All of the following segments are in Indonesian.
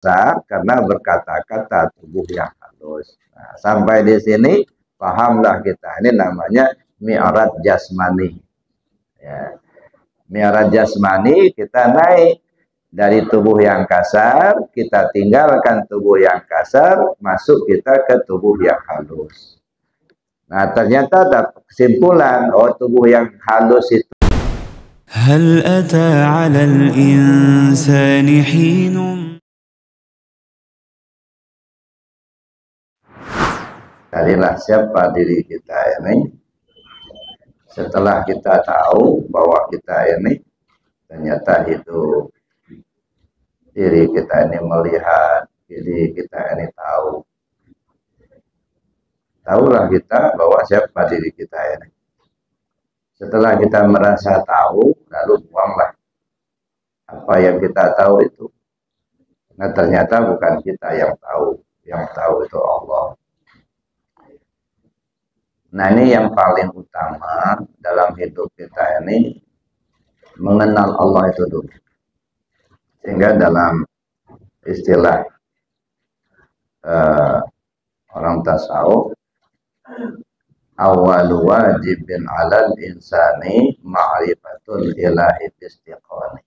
kasar karena berkata-kata tubuh yang halus. Nah, sampai di sini pahamlah kita. Ini namanya mi'raj jasmani. Ya. Mi'raj jasmani, kita naik dari tubuh yang kasar, kita tinggalkan tubuh yang kasar, masuk kita ke tubuh yang halus. Nah, ternyata ada kesimpulan, oh tubuh yang halus itu. هل أتى على الإنسان حين Carilah siapa diri kita ini. Setelah kita tahu bahwa kita ini ternyata hidup, diri kita ini melihat, diri kita ini tahu. Tahulah kita bahwa siapa diri kita ini. Setelah kita merasa tahu, lalu buanglah apa yang kita tahu itu. Nah, ternyata bukan kita yang tahu itu Allah. Nah, ini yang paling utama dalam hidup kita ini, mengenal Allah itu dulu. Sehingga dalam istilah orang tasawuf, awwalu wajibin 'alal insani ma'rifatul ilahi istiqoni.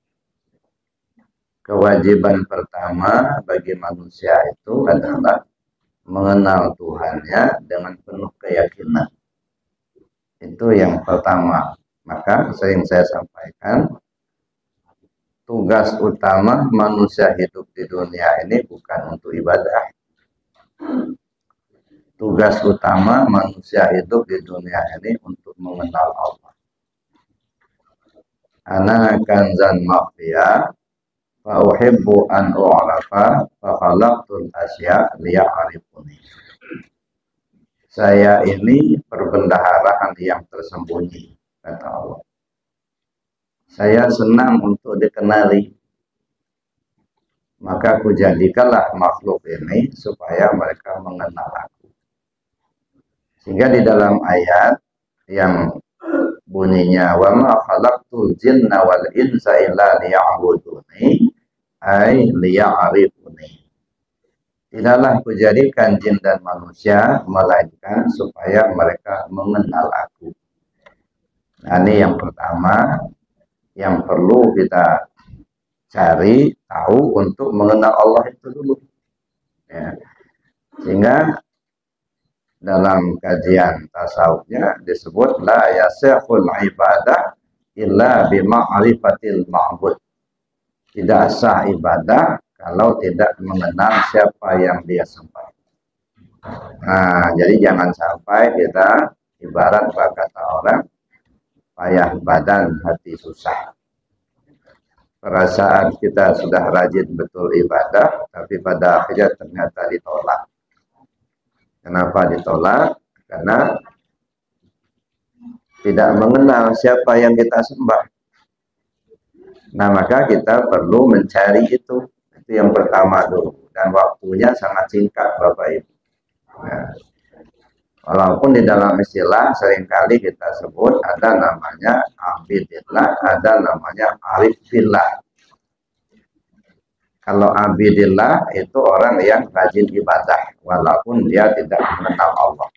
Kewajiban pertama bagi manusia itu adalah mengenal Tuhannya dengan penuh keyakinan. Itu yang pertama. Maka sering saya sampaikan, tugas utama manusia hidup di dunia ini bukan untuk ibadah. Tugas utama manusia hidup di dunia ini untuk mengenal Allah. Ana kanzan makhfiya fa uhibbu an u'rafa fa khalaqtul asya liya'rifuni. Saya ini perbendaharaan yang tersembunyi, kata Allah. Saya senang untuk dikenali. Maka aku jadikanlah makhluk ini supaya mereka mengenal aku. Sehingga di dalam ayat yang bunyinya wa ma khalaqtul jinna wal insa illa liya'buduni ay liya'rifuni. Tidaklah kujadikan jin dan manusia melainkan supaya mereka mengenal aku. Nah, ini yang pertama yang perlu kita cari tahu untuk mengenal Allah itu dulu. Ya. Sehingga dalam kajian tasawufnya disebut la yasihul ibadah illa bima'rifatil ma'bud. Tidak sah ibadah kalau tidak mengenal siapa yang dia sembah. Nah, jadi jangan sampai kita ibarat kata orang, payah badan hati susah. Perasaan kita sudah rajin betul ibadah, tapi pada akhirnya ternyata ditolak. Kenapa ditolak? Karena tidak mengenal siapa yang kita sembah. Nah, maka kita perlu mencari itu. Itu yang pertama dulu. Dan waktunya sangat singkat, Bapak Ibu. Nah, walaupun di dalam istilah seringkali kita sebut ada namanya abidillah, ada namanya arif billah. Kalau abidillah itu orang yang rajin ibadah, walaupun dia tidak mengenal Allah.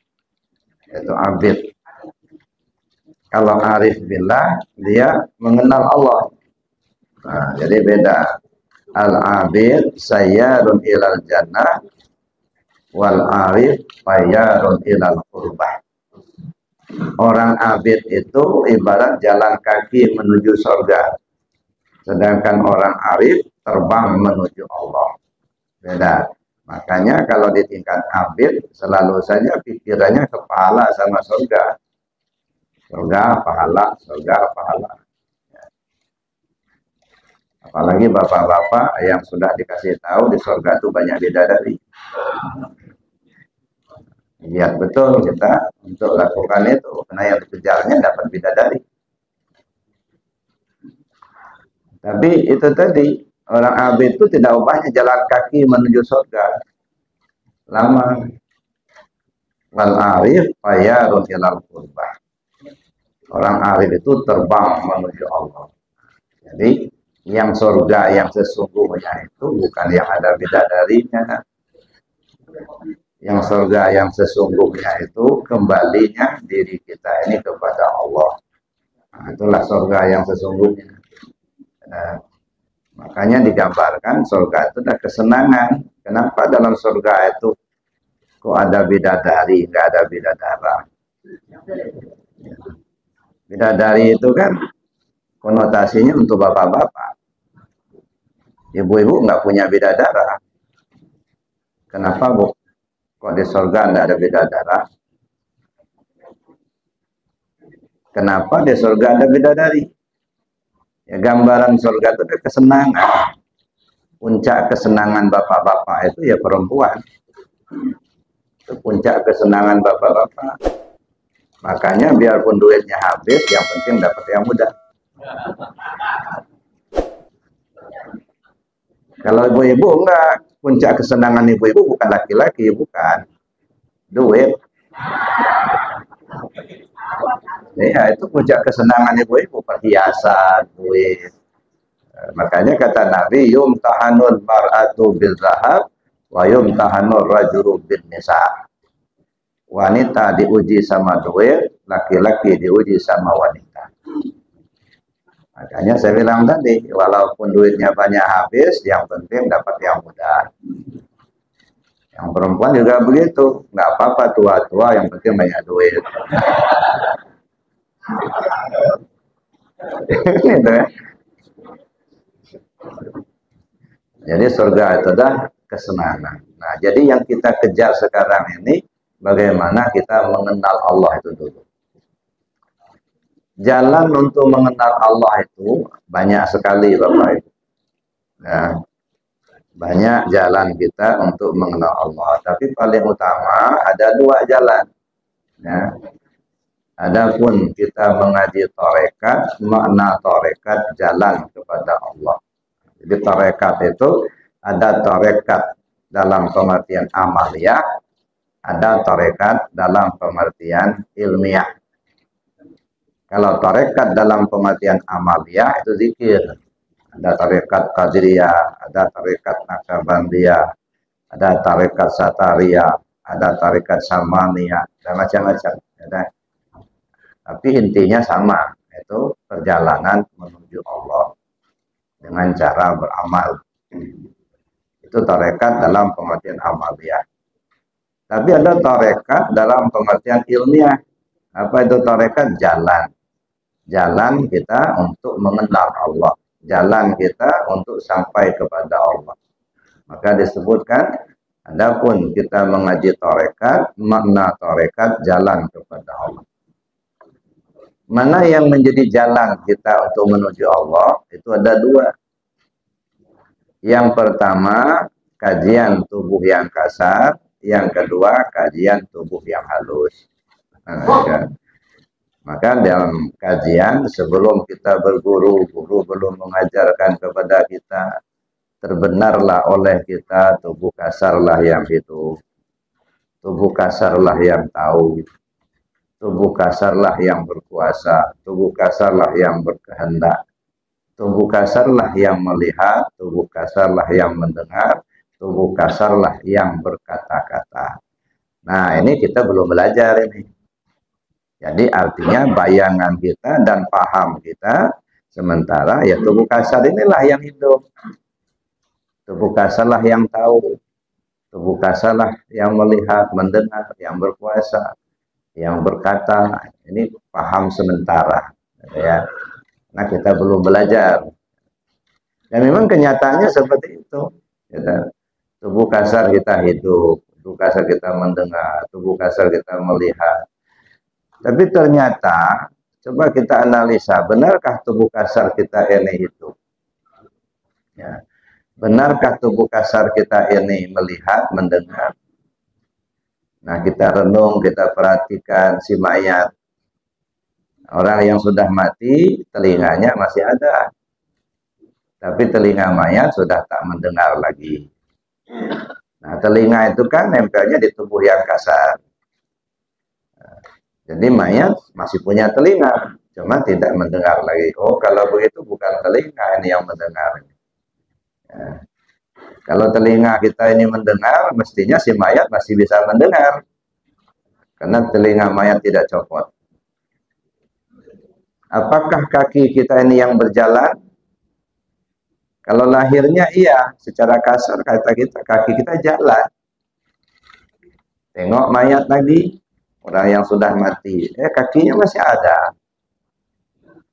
Itu abid. Kalau arif billah, dia mengenal Allah. Nah, jadi beda. Al-abid sayyarun ilal jannah, wal arif fayyarun ilal qurbah. Orang abid itu ibarat jalan kaki menuju surga. Sedangkan orang arif terbang menuju Allah. Beda. Makanya kalau di tingkat abid selalu saja pikirannya kepala sama surga. Surga, pahala, surga, pahala. Apalagi bapak-bapak yang sudah dikasih tahu di surga itu banyak bidadari. Lihat betul kita untuk lakukan itu, karena yang dikejarnya dapat bidadari. Tapi itu tadi, orang abid itu tidak ubahnya jalan kaki menuju surga. Lama. Wal arif fayyarun ilal qurbah. Orang arif itu terbang menuju Allah. Jadi Yang surga yang sesungguhnya itu bukan yang ada bidadarinya. Yang surga yang sesungguhnya itu kembalinya diri kita ini kepada Allah. Nah, itulah surga yang sesungguhnya. Nah, makanya digambarkan surga itu ada kesenangan. Kenapa dalam surga itu kok ada bidadari, nggak ada bidadara? Bidadari itu kan konotasinya untuk bapak-bapak. Ibu-ibu nggak punya bidadara. Kenapa, Bu? Kok di surga nggak ada bidadara? Kenapa di surga ada bidadari? Ya, gambaran surga itu ada kesenangan. Puncak kesenangan bapak-bapak itu ya perempuan. Itu puncak kesenangan bapak-bapak. Makanya biarpun duitnya habis, yang penting dapat yang mudah. Kalau ibu-ibu enggak, puncak kesenangan ibu-ibu bukan laki-laki, bukan duit. Ya, itu puncak kesenangan ibu-ibu, perhiasan, duit. Makanya kata Nabi, yumtahanul mar'atu bil zahab wa yumtahanul rajulu bin nisa. Wanita diuji sama duit, laki-laki diuji sama wanita. Makanya saya bilang tadi, walaupun duitnya banyak habis, yang penting dapat yang mudah. Yang perempuan juga begitu, nggak apa-apa tua-tua, yang penting banyak duit. Gitu ya. Jadi surga itu adalah kesenangan. Nah, jadi yang kita kejar sekarang ini, bagaimana kita mengenal Allah itu dulu. Jalan untuk mengenal Allah itu banyak sekali, Bapak Ibu. Nah, banyak jalan kita untuk mengenal Allah. Tapi paling utama ada dua jalan. Ya. Adapun kita mengaji tarekat, makna tarekat jalan kepada Allah. Jadi tarekat itu ada tarekat dalam pengertian amaliyah, ada tarekat dalam pengertian ilmiah. Kalau tarekat dalam pengertian amaliyah itu zikir. Ada tarekat qadiriyah, ada tarekat nakabandiyah, ada tarekat satariyah, ada tarekat samaniyah, dan macam-macam. Tapi intinya sama, itu perjalanan menuju Allah dengan cara beramal. Itu tarekat dalam pengertian amaliyah. Tapi ada tarekat dalam pengertian ilmiah. Apa itu tarekat? Jalan. Jalan kita untuk mengenal Allah. Jalan kita untuk sampai kepada Allah. Maka disebutkan, adapun kita mengaji tarekat, makna tarekat jalan kepada Allah. Mana yang menjadi jalan kita untuk menuju Allah? Itu ada dua. Yang pertama, kajian tubuh yang kasar. Yang kedua, kajian tubuh yang halus. Maka dalam kajian, sebelum kita berguru, guru belum mengajarkan kepada kita, terbenarlah oleh kita, tubuh kasarlah yang hidup. Tubuh kasarlah yang tahu. Tubuh kasarlah yang berkuasa. Tubuh kasarlah yang berkehendak. Tubuh kasarlah yang melihat. Tubuh kasarlah yang mendengar. Tubuh kasarlah yang berkata-kata. Nah, ini kita belum belajar ini. Jadi artinya bayangan kita dan paham kita, sementara ya tubuh kasar inilah yang hidup. Tubuh kasarlah yang tahu. Tubuh kasarlah yang melihat, mendengar, yang berkuasa, yang berkata. Ini paham sementara. Ya. Nah, kita belum belajar. Dan memang kenyataannya seperti itu. Gitu. Tubuh kasar kita hidup, tubuh kasar kita mendengar, tubuh kasar kita melihat. Tapi ternyata, coba kita analisa, benarkah tubuh kasar kita ini hidup? Ya. Benarkah tubuh kasar kita ini melihat, mendengar? Nah, kita renung, kita perhatikan si mayat. Orang yang sudah mati, telinganya masih ada. Tapi telinga mayat sudah tak mendengar lagi. Nah, telinga itu kan nempelnya di tubuh yang kasar. Jadi mayat masih punya telinga, cuma tidak mendengar lagi. Oh, kalau begitu bukan telinga ini yang mendengar. Ya. Kalau telinga kita ini mendengar, mestinya si mayat masih bisa mendengar. Karena telinga mayat tidak copot. Apakah kaki kita ini yang berjalan? Kalau lahirnya iya, secara kasar kata kita, kaki kita jalan. Tengok mayat lagi, orang yang sudah mati, kakinya masih ada.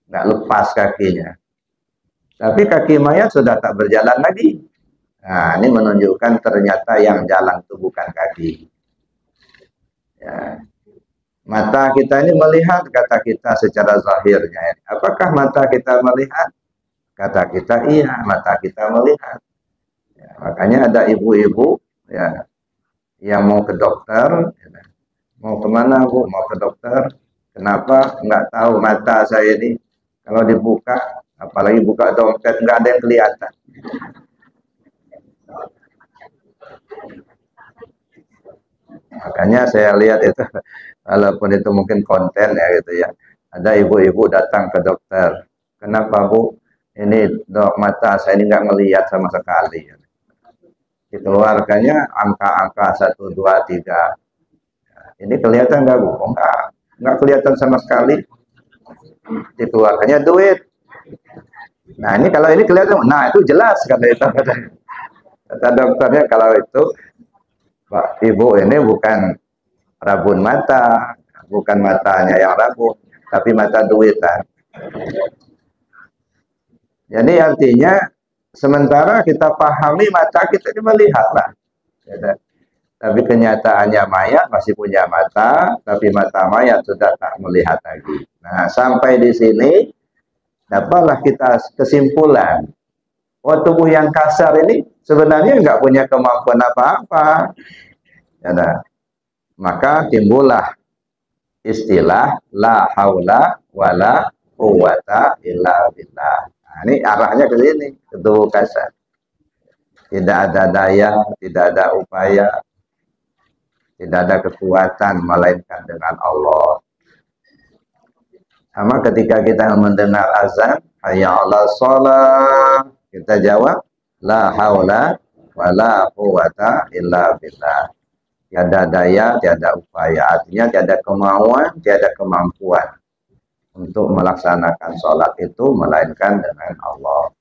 Nggak lepas kakinya. Tapi kaki mayat sudah tak berjalan lagi. Nah, ini menunjukkan ternyata yang jalan itu bukan kaki. Ya. Mata kita ini melihat, kata kita secara zahirnya. Apakah mata kita melihat? Kata kita iya, mata kita melihat. Ya, makanya ada ibu-ibu ya yang mau ke dokter, ya, mau kemana Bu? Mau ke dokter. Kenapa? Nggak tahu, mata saya ini kalau dibuka, apalagi buka dompet, nggak ada yang kelihatan. Makanya saya lihat itu, walaupun itu mungkin konten ya gitu ya, ada ibu-ibu datang ke dokter. Kenapa Bu? Ini dok, mata saya ini nggak ngelihat sama sekali. Dikeluarkannya angka-angka 1, 2, 3. Ini kelihatan nggak Bu? Oh, nggak kelihatan sama sekali. Dikeluarkannya duit. Nah ini kalau ini kelihatan, nah itu jelas kata itu. Kata dokternya kalau itu Pak Ibu ini bukan rabun mata, bukan matanya yang rabun, tapi mata duitan. Jadi artinya sementara kita pahami mata kita ini melihatlah. Tapi kenyataannya mayat masih punya mata, tapi mata mayat sudah tak melihat lagi. Nah, sampai di sini dapatlah kita kesimpulan. Oh, tubuh yang kasar ini sebenarnya nggak punya kemampuan apa-apa. Ya, maka timbullah istilah la haula wala quwata illa billah. Nah, ini arahnya ke sini, ke tubuh kasar. Tidak ada daya, tidak ada upaya, tidak ada kekuatan melainkan dengan Allah. Sama ketika kita mendengar azan, hayya 'alas shalah, kita jawab la haula wala quwata illa billah. Tiada daya, tiada upaya, artinya tiada kemauan, tiada kemampuan untuk melaksanakan sholat itu melainkan dengan Allah.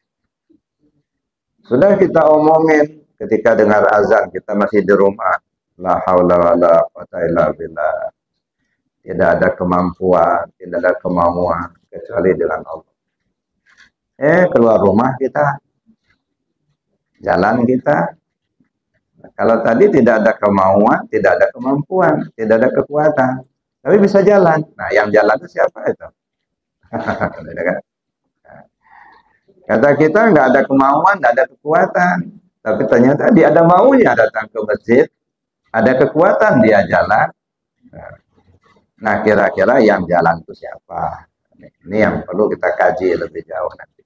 Sudah kita omongin ketika dengar azan, kita masih di rumah, la haula wala quwata illa billah. Tidak ada kemampuan, tidak ada kemauan kecuali dengan Allah. Keluar rumah kita, jalan kita. Kalau tadi tidak ada kemauan, tidak ada kemampuan, tidak ada kekuatan, tapi bisa jalan. Nah, yang jalan itu siapa itu? Kata kita nggak ada kemauan, nggak ada kekuatan, tapi ternyata dia ada maunya datang ke masjid, ada kekuatan dia jalan. Nah, kira-kira yang jalan itu siapa? Ini yang perlu kita kaji lebih jauh nanti.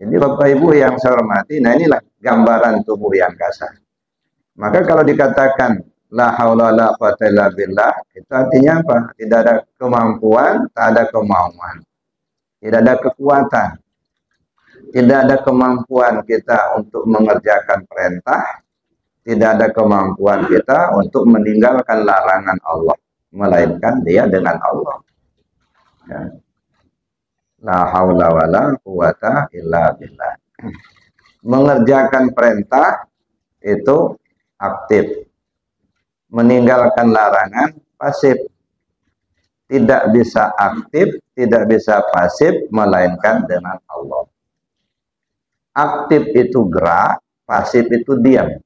Jadi Bapak Ibu yang saya hormati, nah inilah gambaran tubuh yang kasar. Maka kalau dikatakan la haula wala quwata illa billah, itu artinya apa? Tidak ada kemampuan, tak ada kemauan. Tidak ada kekuatan. Tidak ada kemampuan kita untuk mengerjakan perintah, tidak ada kemampuan kita untuk meninggalkan larangan Allah, melainkan dia dengan Allah. Ya. La haula wala quwata illa billah. Mengerjakan perintah itu aktif, meninggalkan larangan pasif. Tidak bisa aktif, tidak bisa pasif, melainkan dengan Allah. Aktif itu gerak, pasif itu diam.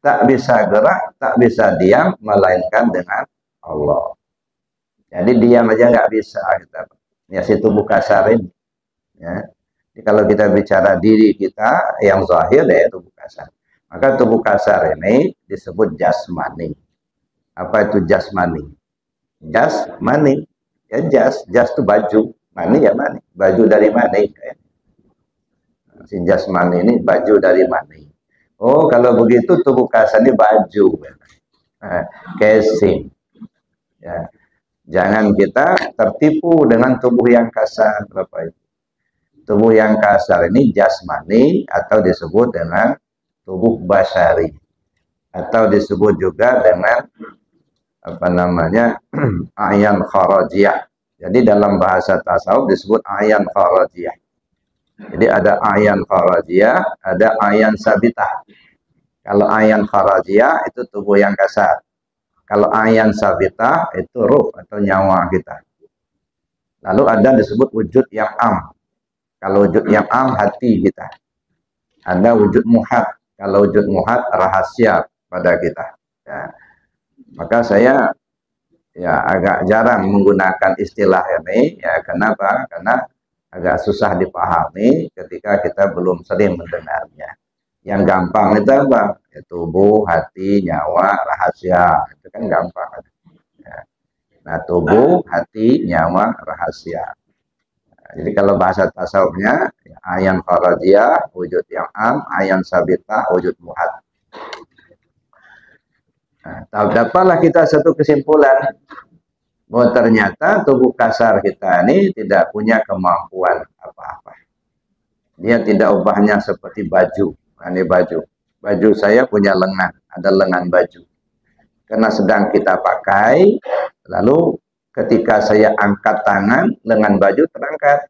Tak bisa gerak, tak bisa diam, melainkan dengan Allah. Jadi diam aja nggak bisa. Ya, si tubuh kasar ini. Ya. Jadi kalau kita bicara diri kita yang zahir, ya tubuh kasar. Maka tubuh kasar ini disebut jasmani. Apa itu jasmani? Jasmani. Ya jas itu baju. Mani ya mani. Baju dari mani. Si jasmani ini baju dari mani. Oh, kalau begitu tubuh kasar ini baju. Casing. Ya. Jangan kita tertipu dengan tubuh yang kasar, Bapak Ibu. Tubuh yang kasar ini jasmani atau disebut dengan tubuh basyari, atau disebut juga dengan apa namanya ayan kharajiyah. Jadi dalam bahasa tasawuf disebut ayan kharajiyah. Jadi ada ayan kharajiyah, ada ayan sabitah. Kalau ayan kharajiyah itu tubuh yang kasar. Kalau ayan sabitah itu ruh atau nyawa kita. Lalu ada disebut wujud yang am. Kalau wujud yang am hati kita. Ada wujud muhat. Kalau wujud muhat rahasia pada kita. Ya. Maka saya ya agak jarang menggunakan istilah ini. Ya kenapa? Karena agak susah dipahami ketika kita belum sering mendengarnya. Yang gampang itu apa? Ya, tubuh, hati, nyawa, rahasia. Itu kan gampang. Ya. Nah, tubuh, hati, nyawa, rahasia. Nah, jadi kalau bahasa tasawufnya, ya, ayan kharajiyah, wujud yang am, ayan sabitah, wujud muhat. Nah, dapatlah kita satu kesimpulan bahwa ternyata tubuh kasar kita ini tidak punya kemampuan apa-apa. Dia tidak ubahnya seperti baju. Ini baju. Baju saya punya lengan, ada lengan baju. Karena sedang kita pakai, lalu ketika saya angkat tangan, lengan baju terangkat.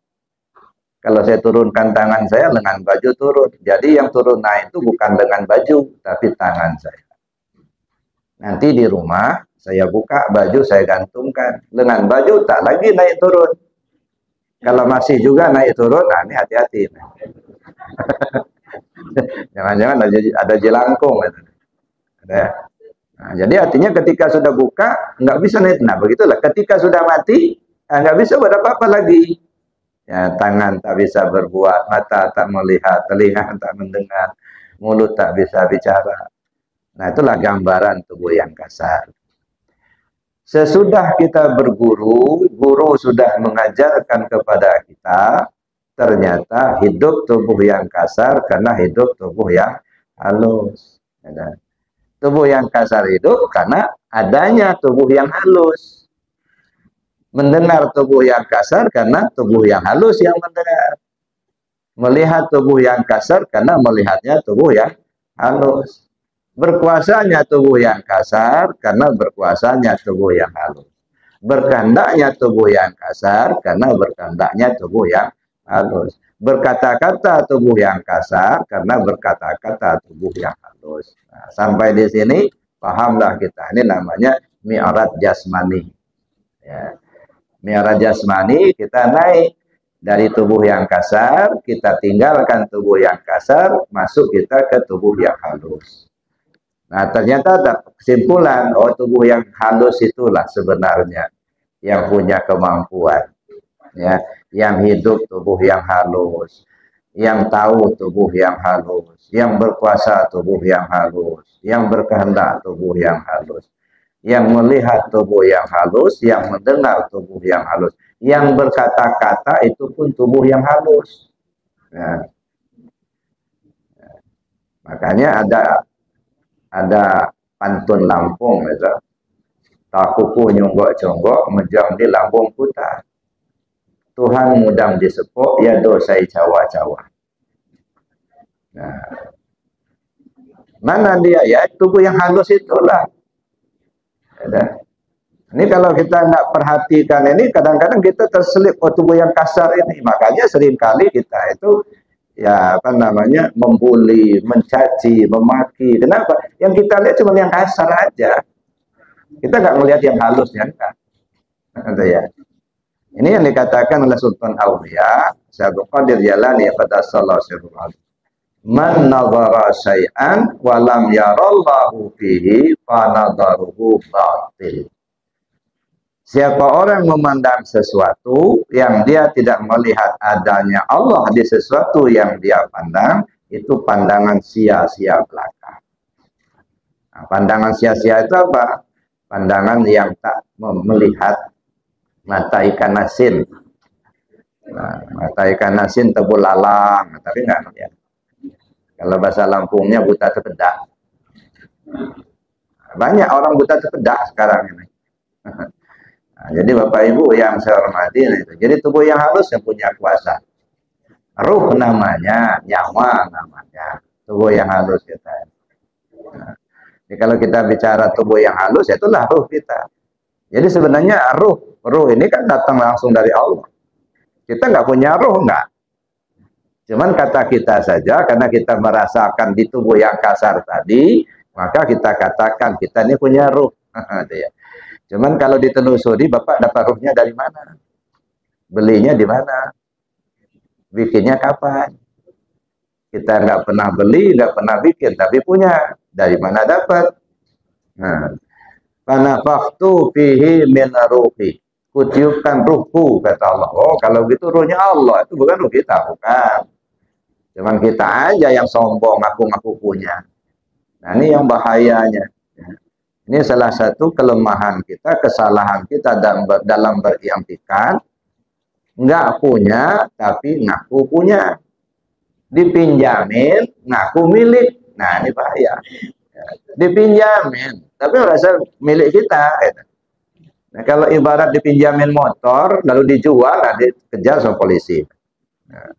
Kalau saya turunkan tangan saya, lengan baju turun. Jadi yang turun naik itu bukan lengan baju, tapi tangan saya. Nanti di rumah, saya buka baju, saya gantungkan. Lengan baju tak lagi naik turun. Kalau masih juga naik turun, nah ini hati-hati. Jangan-jangan ada jelangkung. Ada. Nah, jadi artinya ketika sudah buka, nggak bisa naik. Nah, begitulah. Ketika sudah mati, nggak bisa buat apa-apa lagi. Ya, tangan tak bisa berbuat, mata tak melihat, telinga tak mendengar, mulut tak bisa bicara. Nah, itulah gambaran tubuh yang kasar. Sesudah kita berguru, guru sudah mengajarkan kepada kita, ternyata hidup tubuh yang kasar karena hidup tubuh yang halus. Tubuh yang kasar hidup karena adanya tubuh yang halus. Mendengar tubuh yang kasar karena tubuh yang halus yang mendengar. Melihat tubuh yang kasar karena melihatnya tubuh yang halus. Berkuasanya tubuh yang kasar karena berkuasanya tubuh yang halus. Berkehendaknya tubuh yang kasar karena berkehendaknya tubuh yang halus. Berkata-kata tubuh yang kasar karena berkata-kata tubuh yang halus. Nah, sampai di sini pahamlah kita. Ini namanya mi'raj jasmani. Ya. Mi'raj jasmani, kita naik dari tubuh yang kasar, kita tinggalkan tubuh yang kasar, masuk kita ke tubuh yang halus. Nah, ternyata ada kesimpulan, oh tubuh yang halus itulah sebenarnya yang punya kemampuan. Ya, yang hidup tubuh yang halus, yang tahu tubuh yang halus, yang berkuasa tubuh yang halus, yang berkehendak tubuh yang halus, yang melihat tubuh yang halus, yang mendengar tubuh yang halus, yang berkata-kata itu pun tubuh yang halus. Ya. Makanya ada pantun Lampung gitu. Tak kuku nyonggok-conggok menjang di lambung putar. Tuhan mudang disepuk, ya dosai cawa-cawa. Nah, mana dia? Ya tubuh yang halus itulah. Ya, ini kalau kita nggak perhatikan ini, kadang-kadang kita terselip tubuh yang kasar ini. Makanya seringkali kita itu ya apa namanya membuli, mencaci, memaki. Kenapa? Yang kita lihat cuma yang kasar aja. Kita nggak melihat yang halusnya kan. Ya. Ini yang dikatakan oleh Sultan Aulia, Syekh Qadir Jalani pada sallallahu. Man nazara syai'an wa lam yarallahu fihi fa nadharuhu batil. Siapa orang memandang sesuatu yang dia tidak melihat adanya Allah di sesuatu yang dia pandang, itu pandangan sia-sia belaka. Nah, pandangan sia-sia itu apa? Pandangan yang tak melihat mata ikan asin. Nah, mata ikan asin tebul lalang, tapi enggak melihat. Kalau bahasa Lampungnya buta tepedak. Banyak orang buta tepedak sekarang ini. Nah, jadi Bapak Ibu yang saya hormati, itu. Jadi tubuh yang halus yang punya kuasa. Ruh namanya, nyawa namanya, tubuh yang halus kita. Nah, jadi kalau kita bicara tubuh yang halus, itulah ruh kita. Jadi sebenarnya ruh ini kan datang langsung dari Allah. Kita nggak punya ruh, nggak. Cuman kata kita saja, karena kita merasakan di tubuh yang kasar tadi, maka kita katakan kita ini punya ruh. Cuman kalau ditelusuri, Bapak dapat ruhnya dari mana? Belinya di mana? Bikinnya kapan? Kita nggak pernah beli, nggak pernah bikin, tapi punya. Dari mana dapat? Nah, karena faktu fihi min ruhi. Kutiupkan ruhku, kata Allah. Oh, kalau gitu ruhnya Allah, itu bukan ruh kita, bukan. Cuman kita aja yang sombong, ngaku-ngaku punya. Nah, ini yang bahayanya. Ini salah satu kelemahan kita, kesalahan kita dalam beriamtikan. Nggak punya, tapi ngaku punya. Dipinjamin, ngaku milik. Nah, ini bahaya. Dipinjamin, tapi merasa milik kita. Nah, kalau ibarat dipinjamin motor, lalu dijual, nah dikejar sama polisi. Nah,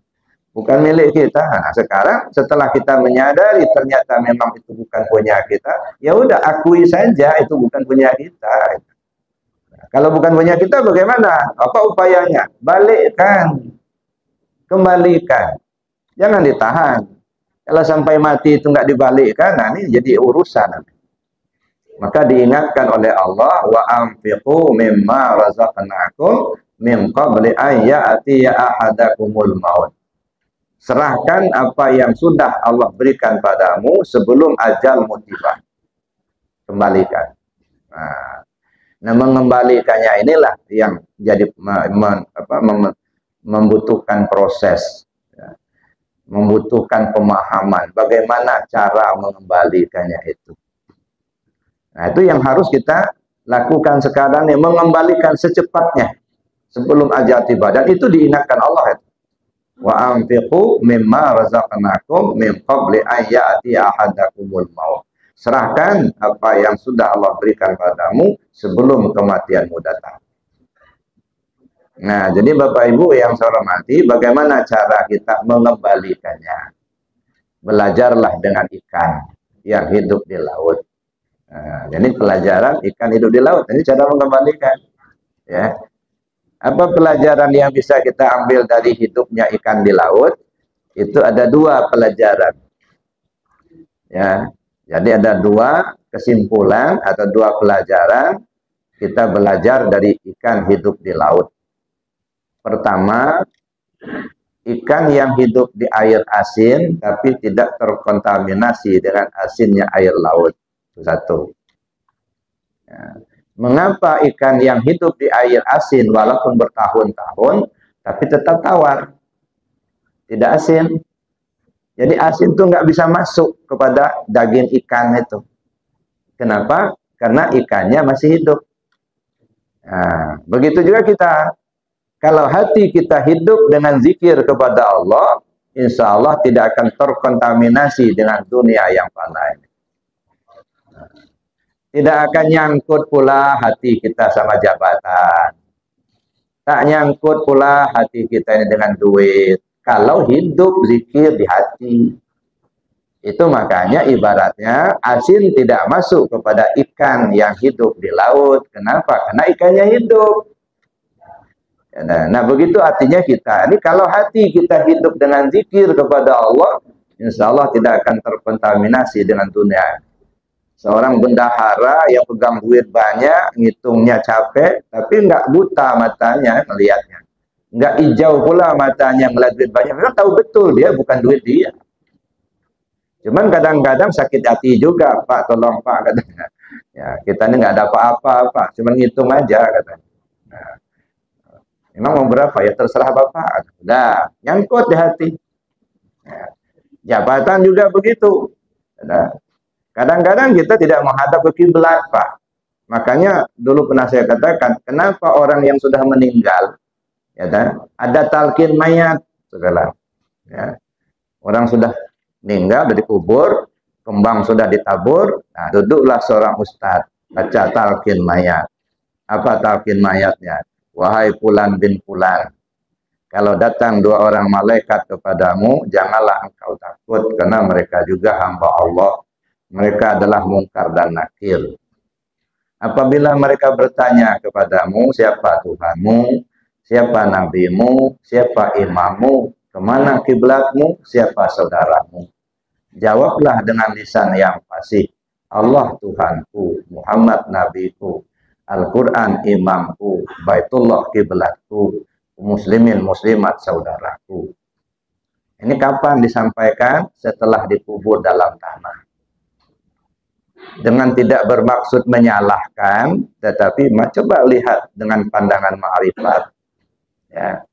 bukan milik kita. Nah, sekarang setelah kita menyadari ternyata memang itu bukan punya kita, ya udah akui saja itu bukan punya kita. Nah, kalau bukan punya kita bagaimana? Apa upayanya? Balikkan, kembalikan, jangan ditahan. Kalau sampai mati itu nggak dibalikkan, nah ini jadi urusan. Maka diingatkan oleh Allah, wa anfiqu mimma razaqnakum min qabli an ya'tiya ahadakumul maut. Serahkan apa yang sudah Allah berikan padamu sebelum ajalmu tiba. Kembalikan. Nah, mengembalikannya inilah yang jadi membutuhkan proses, ya. Membutuhkan pemahaman bagaimana cara mengembalikannya itu. Nah, itu yang harus kita lakukan sekarang nih, mengembalikan secepatnya sebelum ajal tiba, dan itu diingatkan Allah itu. Wa anfiqu mimma razaqnakum min qabli an ya'tiya ahadakumul maut. Serahkan apa yang sudah Allah berikan padamu sebelum kematianmu datang. Nah, jadi Bapak Ibu yang saya hormati, bagaimana cara kita mengembalikannya? Belajarlah dengan ikan yang hidup di laut. Nah, jadi pelajaran ikan hidup di laut. Ini cara mengembalikan. Ya. Apa pelajaran yang bisa kita ambil dari hidupnya ikan di laut? Itu ada dua pelajaran. Ya, jadi ada dua kesimpulan atau dua pelajaran kita belajar dari ikan hidup di laut. Pertama, ikan yang hidup di air asin tapi tidak terkontaminasi dengan asinnya air laut. Itu satu. Ya. Mengapa ikan yang hidup di air asin walaupun bertahun-tahun tapi tetap tawar, tidak asin? Jadi asin itu nggak bisa masuk kepada daging ikan itu. Kenapa? Karena ikannya masih hidup. Nah, begitu juga kita. Kalau hati kita hidup dengan zikir kepada Allah, insya Allah tidak akan terkontaminasi dengan dunia yang fana ini. Tidak akan nyangkut pula hati kita sama jabatan. Tak nyangkut pula hati kita ini dengan duit. Kalau hidup zikir di hati. Itu makanya ibaratnya asin tidak masuk kepada ikan yang hidup di laut. Kenapa? Karena ikannya hidup. Nah, begitu artinya kita. Ini kalau hati kita hidup dengan zikir kepada Allah, insya Allah tidak akan terkontaminasi dengan dunia. Seorang bendahara yang pegang duit banyak, ngitungnya capek, tapi nggak buta matanya melihatnya. Nggak hijau pula matanya melihat duit banyak. Memang tahu betul dia bukan duit dia. Cuman kadang-kadang sakit hati juga, Pak, tolong Pak, katanya. Ya, kita ini nggak ada apa-apa, Pak, cuman ngitung aja, katanya. Nah, memang mau berapa? Ya terserah Bapak. Udah, nyangkut di hati. Ya, jabatan juga begitu. Nah, kadang-kadang kita tidak menghadap ke kiblat, Pak. Makanya dulu pernah saya katakan, kenapa orang yang sudah meninggal, ya kan, ada talqin mayat, segala. Ya. Orang sudah meninggal, sudah dikubur, kembang sudah ditabur, nah duduklah seorang ustadz, baca talqin mayat. Apa talqin mayatnya? Wahai fulan bin fulan, kalau datang dua orang malaikat kepadamu, janganlah engkau takut, karena mereka juga hamba Allah. Mereka adalah mungkar dan nakir. Apabila mereka bertanya kepadamu, siapa Tuhanmu, siapa nabimu, siapa imammu, kemana kiblatmu, siapa saudaramu, jawablah dengan lisan yang fasih, Allah Tuhanku, Muhammad nabiku, Al-Quran imamku, Baitullah kiblatku, muslimin muslimat saudaraku. Ini kapan disampaikan? Setelah dikubur dalam tanah. Dengan tidak bermaksud menyalahkan, tetapi coba lihat dengan pandangan ma'rifat. Ya.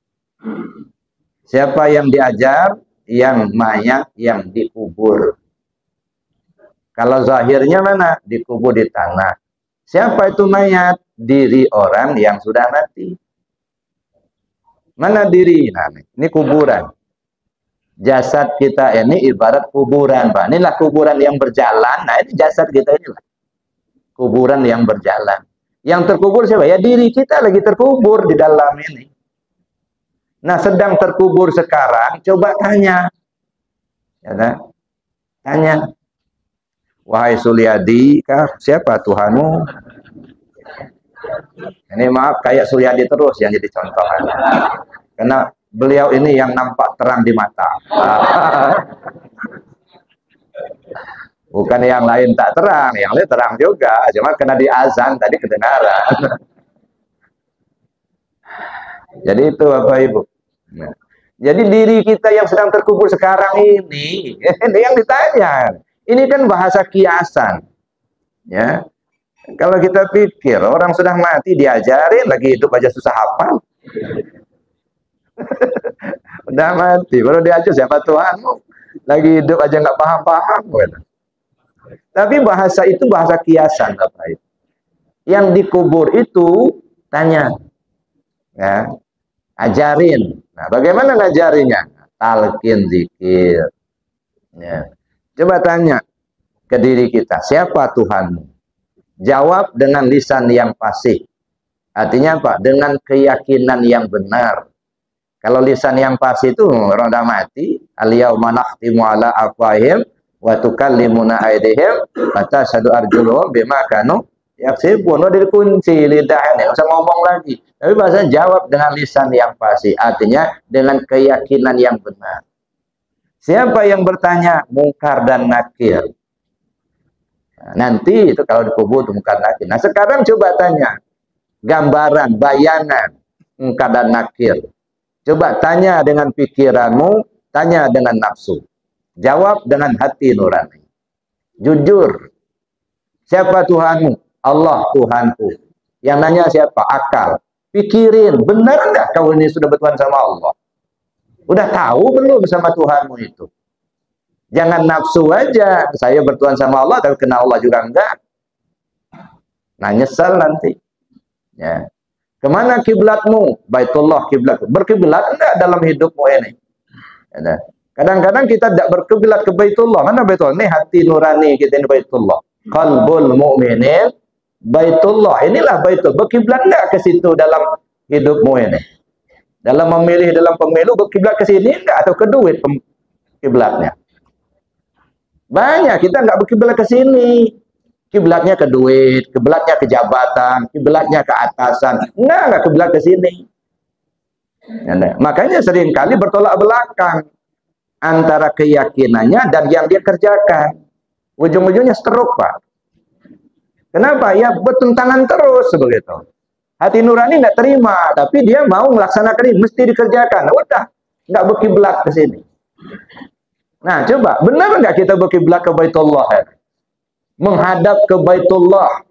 Siapa yang diajar? Yang mayat yang dikubur. Kalau zahirnya mana? Dikubur di tanah. Siapa itu mayat? Diri orang yang sudah mati. Mana diri? Nah, ini kuburan. Jasad kita ini ibarat kuburan, Pak. Inilah kuburan yang berjalan. Nah, ini jasad kita inilah. Kuburan yang berjalan. Yang terkubur siapa? Ya diri kita lagi terkubur di dalam ini. Nah, sedang terkubur sekarang, coba tanya. Ya, kan? Tanya. Wahai Sulyadi, siapa Tuhanmu? Ini maaf, kayak Sulyadi terus yang jadi contoh. Karena beliau ini yang nampak terang di mata. Bukan yang lain tak terang, yang lain terang juga. Cuma kena di azan tadi kedengaran. Jadi itu Bapak Ibu. Nah, jadi diri kita yang sedang terkubur sekarang ini yang ditanya. Ini kan bahasa kiasan. Ya. Kalau kita pikir orang sudah mati diajarin, lagi hidup aja susah hafal. Udah mati, baru diajar siapa Tuhanmu? Lagi hidup aja nggak paham-paham. Tapi bahasa itu bahasa kiasan, Bapak Ibu. Yang dikubur itu tanya, ya, ajarin. Nah, bagaimana ngajarinya? Talqin zikir. Ya. Coba tanya ke diri kita, siapa Tuhanmu? Jawab dengan lisan yang fasih. Artinya apa? Dengan keyakinan yang benar. Kalau lisan yang fasih itu orang udah mati, al-yauma nakhtimu ala afwahihim wa tukallimuna aydihim wa tashhadu arjuluhum bima kanu yaksibun. Udah dikunci lidahnya, enggak usah ngomong lagi. Tapi bahasa jawab dengan lisan yang fasih, artinya dengan keyakinan yang benar. Siapa yang bertanya? Mungkar dan nakir. Nah, nanti itu kalau dikubur itu mungkar nakir. Nah, sekarang coba tanya gambaran, bayangan mungkar dan nakir. Coba tanya dengan pikiranmu, tanya dengan nafsu. Jawab dengan hati nurani. Jujur. Siapa Tuhanmu? Allah Tuhanku. Yang nanya siapa? Akal. Pikirin, benar enggak kau ini sudah bertuhan sama Allah? Udah tahu belum sama Tuhanmu itu? Jangan nafsu aja. Saya bertuhan sama Allah, tapi kenal Allah juga enggak. Nah, nyesal nanti. Ya. Kemana kiblatmu? Baitullah kiblatmu. Berkiblat enggak dalam hidupmu ini? Ya. Kadang-kadang kita tidak berkiblat ke Baitullah. Mana Baitullah? Ini hati nurani kita ini Baitullah. Qalbul mu'minin Baitullah. Inilah Baitullah. Berkiblat enggak ke situ dalam hidupmu ini? Dalam memilih dalam pemilu berkiblat ke sini enggak atau ke duit kiblatnya? Banyak kita enggak berkiblat ke sini. Kiblatnya ke duit, kiblatnya ke jabatan, kiblatnya ke atasan. Enggak kiblat ke sini. Ya, makanya seringkali bertolak belakang antara keyakinannya dan yang dia kerjakan. Ujung-ujungnya stroke, Pak. Kenapa? Ya bertentangan terus begitu. Hati nurani nggak terima, tapi dia mau melaksanakan ini, mesti dikerjakan. Udah, nggak berkiblat ke sini. Nah, coba, benar nggak kita berkiblat ke Baitullah? Menghadap ke Baitullah.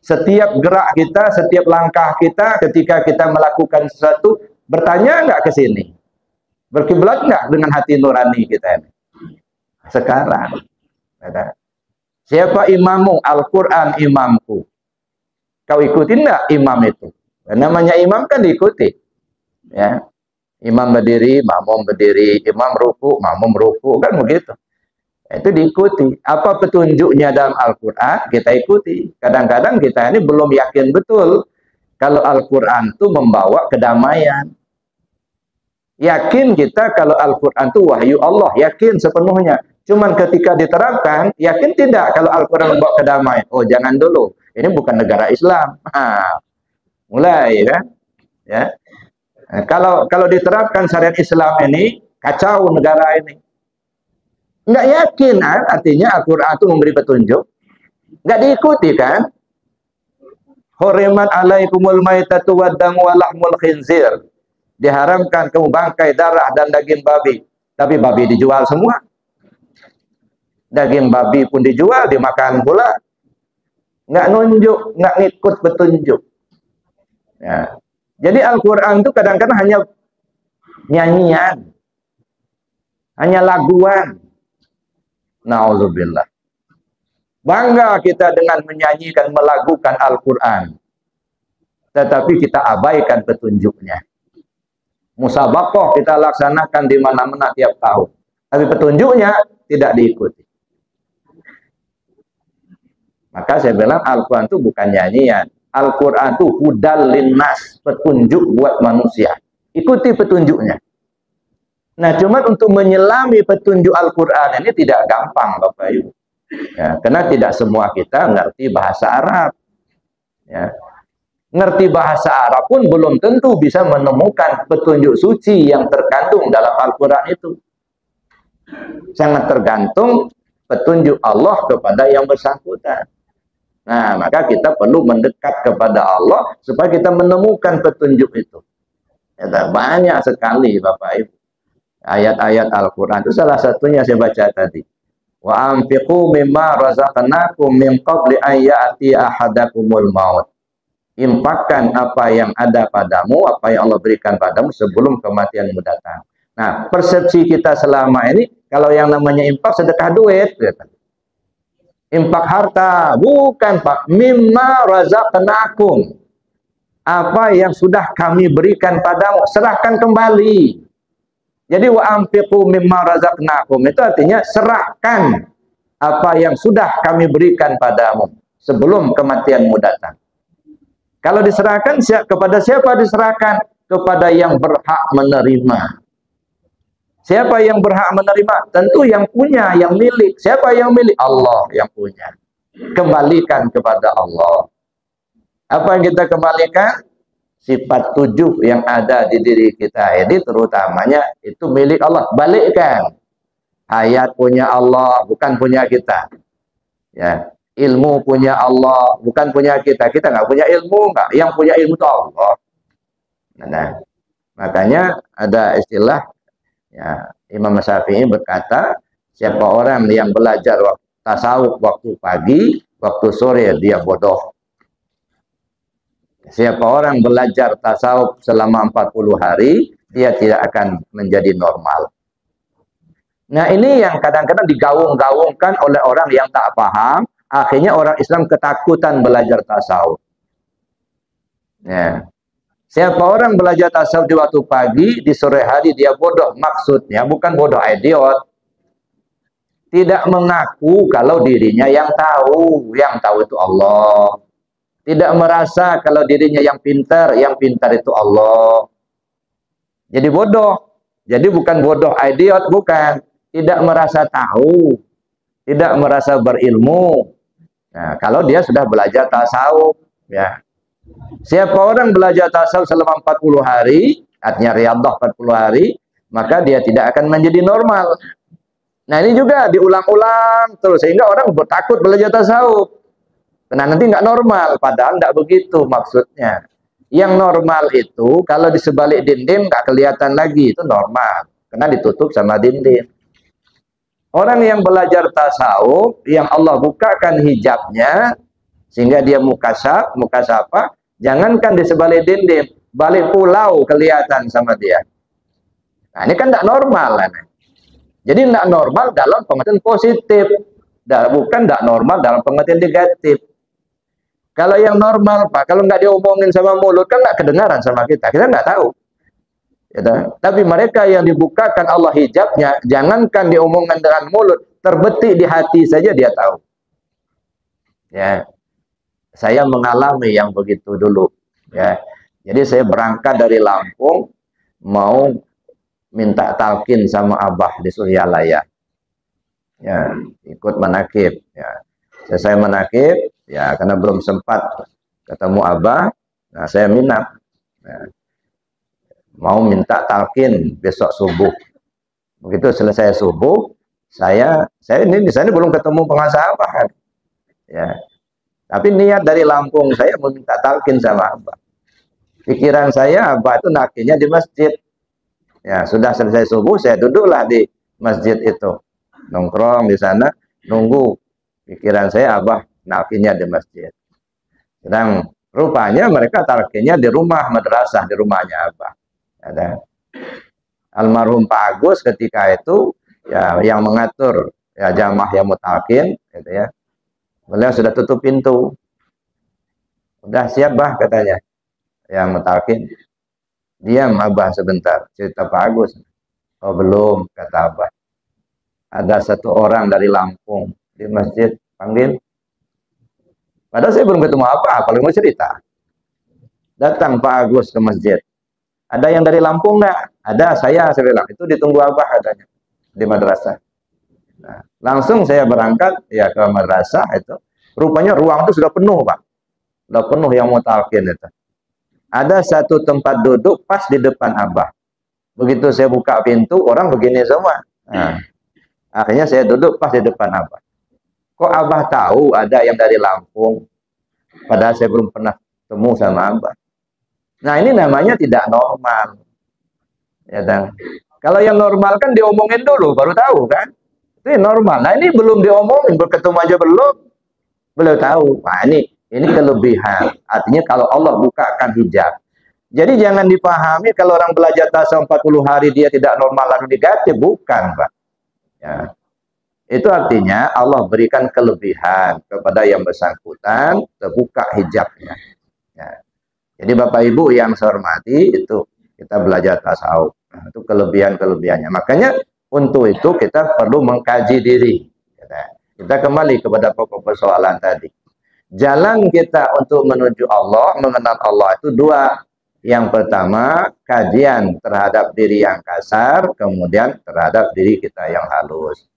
Setiap gerak kita, setiap langkah kita, ketika kita melakukan sesuatu, bertanya nggak ke sini? Berkiblat nggak dengan hati nurani kita ini? Sekarang. Siapa imammu? Al-Quran imamku. Kau ikutin enggak imam itu? Namanya imam kan diikuti. Ya. Imam berdiri, makmum berdiri, imam ruku, makmum ruku, kan begitu. Itu diikuti. Apa petunjuknya dalam Al-Quran, kita ikuti. Kadang-kadang kita ini belum yakin betul kalau Al-Quran itu membawa kedamaian. Yakin kita kalau Al-Quran itu wahyu Allah, yakin sepenuhnya. Cuman ketika diterapkan, yakin tidak kalau Al-Quran membawa kedamaian. Oh, jangan dulu. Ini bukan negara Islam. Mulai kan? Ya. Nah, kalau diterapkan syariat Islam ini, kacau negara ini. Nggak yakin, artinya Al-Quran itu memberi petunjuk. Nggak diikuti kan? Hurimat alaikumul maitatu waddamu wa lahmul khinzir. Diharamkan kamu bangkai, darah, dan daging babi. Tapi babi dijual semua. Daging babi pun dijual, dimakan pula. Nggak nunjuk, nggak ngikut petunjuk. Ya. Jadi Al-Quran itu kadang-kadang hanya nyanyian. Hanya laguan. Na'udzubillah. Bangga kita dengan menyanyikan, melagukan Al-Quran. Tetapi kita abaikan petunjuknya. Musabaqah kita laksanakan di mana-mana tiap tahun. Tapi petunjuknya tidak diikuti. Maka saya bilang Al-Quran itu bukan nyanyian. Al-Quran itu hudal linnas, petunjuk buat manusia. Ikuti petunjuknya. Nah, cuman untuk menyelami petunjuk Al-Quran ini tidak gampang, Bapak Ibu. Ya, karena tidak semua kita ngerti bahasa Arab. Ya. Ngerti bahasa Arab pun belum tentu bisa menemukan petunjuk suci yang terkandung dalam Al-Quran itu. Sangat tergantung petunjuk Allah kepada yang bersangkutan. Nah, maka kita perlu mendekat kepada Allah supaya kita menemukan petunjuk itu. Ya, banyak sekali Bapak Ibu. Ayat-ayat Al-Quran itu salah satunya saya baca tadi. Wa anfiqu mimma razaqnakum min qabli an ya'ti ahadakumul maut. Infakkan apa yang ada padamu, apa yang Allah berikan padamu sebelum kematianmu datang. Nah, persepsi kita selama ini, kalau yang namanya infak sedekah duit, gitu. Infak harta, bukan Pak. Mimma razaqnakum. Apa yang sudah kami berikan padamu, serahkan kembali. Jadi wa anfiqu mimma razaqnakum itu artinya serahkan apa yang sudah kami berikan padamu sebelum kematianmu datang. Kalau diserahkan kepada siapa diserahkan? Kepada yang berhak menerima. Siapa yang berhak menerima? Tentu yang punya, yang milik. Siapa yang milik? Allah yang punya. Kembalikan kepada Allah. Apa yang kita kembalikan? Sifat 7 yang ada di diri kita ini terutamanya itu milik Allah. Balikkan. Hayat punya Allah, bukan punya kita. Ya. Ilmu punya Allah, bukan punya kita. Kita nggak punya ilmu, nggak. Yang punya ilmu itu Allah. Nah, makanya ada istilah, ya, Imam Syafi'i berkata, siapa orang yang belajar tasawuf waktu pagi, waktu sore dia bodoh. Siapa orang belajar tasawuf selama 40 hari, dia tidak akan menjadi normal. Nah, ini yang kadang-kadang digaung-gaungkan oleh orang yang tak paham. Akhirnya orang Islam ketakutan belajar tasawuf. Ya. Siapa orang belajar tasawuf di waktu pagi, di sore hari dia bodoh. Maksudnya bukan bodoh idiot. Tidak mengaku kalau dirinya yang tahu. Yang tahu itu Allah. Tidak merasa kalau dirinya yang pintar itu Allah. Jadi bodoh. Jadi bukan bodoh idiot, bukan. Tidak merasa tahu. Tidak merasa berilmu. Nah, kalau dia sudah belajar tasawuf, ya. Siapa orang belajar tasawuf selama 40 hari, artinya riyadhah 40 hari, maka dia tidak akan menjadi normal. Nah, ini juga diulang-ulang terus sehingga orang takut belajar tasawuf. Karena nanti nggak normal, padahal nggak begitu maksudnya. Yang normal itu kalau di sebalik dinding nggak kelihatan lagi, itu normal. Karena ditutup sama dinding. Orang yang belajar tasawuf, yang Allah bukakan hijabnya, sehingga dia mukasafah, jangankan di sebalik dinding, balik pulau kelihatan sama dia. Nah, ini kan tidak normal. Kan? Jadi tidak normal dalam pengertian positif, bukan tidak normal dalam pengertian negatif. Kalau yang normal, Pak, kalau nggak diomongin sama mulut, kan nggak kedengaran sama kita nggak tahu. Gitu. Tapi mereka yang dibukakan Allah hijabnya, jangankan diomongkan dengan mulut, terbetik di hati saja dia tahu. Ya, saya mengalami yang begitu dulu. Ya. Jadi saya berangkat dari Lampung mau minta talqin sama Abah di Suryalaya. Ya, ikut manakib. Ya. Selesai manakib, ya karena belum sempat ketemu Abah, nah saya minat. Ya. Mau minta talqin besok subuh. Begitu selesai subuh, saya ini di sana belum ketemu penguasa Abah kan. Ya. Tapi niat dari Lampung saya mau minta talqin sama Abah. Pikiran saya Abah itu nakinya di masjid. Ya, sudah selesai subuh saya duduklah di masjid itu. Nongkrong di sana, nunggu. Pikiran saya Abah nakinya di masjid. Sedang rupanya mereka talqinnya di rumah madrasah, di rumahnya Abah. Ada almarhum Pak Agus ketika itu ya yang mengatur ya jamaah yang mau talqin gitu ya. Beliau sudah tutup pintu. Udah siap Bah katanya. Yang mau talqin. Diam Abah sebentar, cerita Pak Agus. Oh belum, kata Abah. Ada satu orang dari Lampung di masjid, panggil. Padahal saya belum ketemu apa, kalau mau cerita. Datang Pak Agus ke masjid. Ada yang dari Lampung nggak? Ada, saya bilang. Itu ditunggu Abah katanya di madrasah. Nah, langsung saya berangkat ya ke madrasah itu. Rupanya ruang itu sudah penuh Pak. Sudah penuh yang mau talqin itu. Ada satu tempat duduk pas di depan Abah. Begitu saya buka pintu, orang begini semua. Nah, akhirnya saya duduk pas di depan Abah. Kok Abah tahu ada yang dari Lampung? Padahal saya belum pernah ketemu sama Abah. Nah ini namanya tidak normal. Ya, dan kalau yang normal kan diomongin dulu, baru tahu kan? Itu normal. Nah ini belum diomongin, berketemu aja belum tahu. Nah ini kelebihan. Artinya kalau Allah bukakan hijab. Jadi jangan dipahami kalau orang belajar tasawuf 40 hari dia tidak normal lalu negatif, bukan, Pak. Ya. Itu artinya Allah berikan kelebihan kepada yang bersangkutan, terbuka hijabnya. Ya. Jadi Bapak Ibu yang saya hormati, itu kita belajar tasawuf. Nah, itu kelebihan-kelebihannya. Makanya untuk itu kita perlu mengkaji diri. Kita kembali kepada pokok persoalan tadi. Jalan kita untuk menuju Allah, mengenal Allah itu dua. Yang pertama, kajian terhadap diri yang kasar, kemudian terhadap diri kita yang halus.